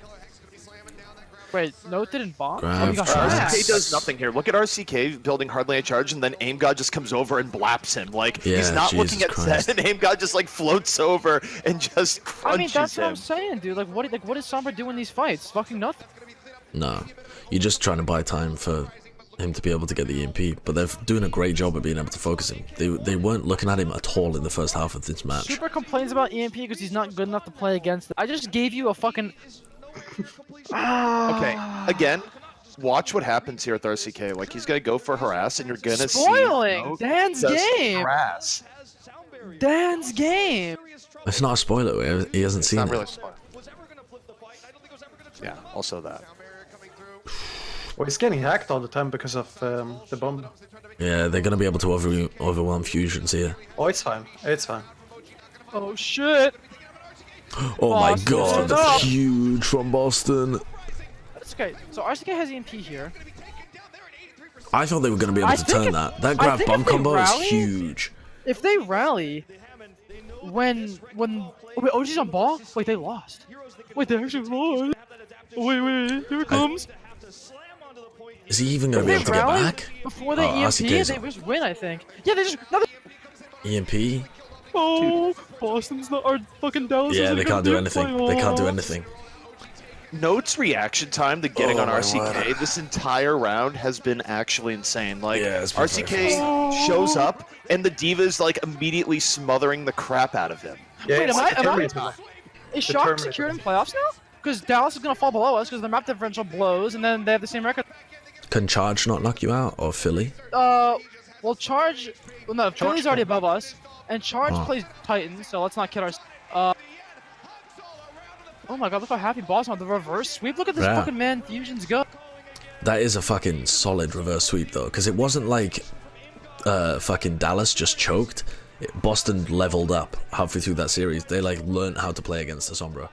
Wait, no, it didn't bomb. Grab, Oh, he got charge. hacked. RCK does nothing here. Look at RCK building hardly a charge, and then Aim God just comes over and blaps him. Like, he's Yeah, not Jesus looking at Christ. Zed, and Aim God just, like, floats over and just crunches I mean, that's what him. I'm saying, dude. Like, what does Sombra do in these fights? Fucking nothing. No, you're just trying to buy time for him to be able to get the EMP, but they're doing a great job of being able to focus him. They weren't looking at him at all in the first half of this match. Super complains about EMP because he's not good enough to play against it. I just gave you a fucking. Okay, again, watch what happens here with RCK. Like, he's gonna go for harass, and you're gonna Spoiling see Dan's just game. harass. Dan's game. It's not a spoiler. He hasn't seen Not it. really spoil. Yeah, also that. Well, he's getting hacked all the time because of the bomb. Yeah, they're gonna be able to overwhelm fusions here. Oh, it's fine. It's fine. Oh shit. Oh my Boston, god, stand up. huge from Boston. That's okay. So RCK has EMP here. I thought they were gonna be able I to think turn if- that. That I grab think bomb if they combo rally- is huge. If they rally, when wait, OG's on ball. Wait, they lost. Wait, they actually lost. Wait, here it comes. Is he even gonna If be they able to get rally back? before they Oh, EMP, RCK's they on. just win. I think. Yeah, they just. No, they, EMP? oh, Boston's not our fucking Dallas. Yeah, isn't they gonna can't do anything. They can't do playoffs. anything. Note's reaction time to getting Oh on my RCK word. this entire round has been actually insane. Like, Yeah, it's been very RCK shows up, and the Diva's like immediately smothering the crap out of him. Yeah, Wait, it's am I- Terminator. Is Shock Terminator. secured in playoffs now? Because Dallas is gonna fall below us because the map differential blows, and then they have the same record. Can Charge not knock you out, or Philly? Well, Charge. Well, no, Philly's already above us, and Charge Oh. plays Titans, so let's not kid our. Oh my god, look how happy Boston on the reverse sweep. Look at this Yeah. fucking man Fusion's go. That is a fucking solid reverse sweep though, because it wasn't like fucking Dallas just choked. Boston leveled up halfway through that series. They like learned how to play against the Sombra.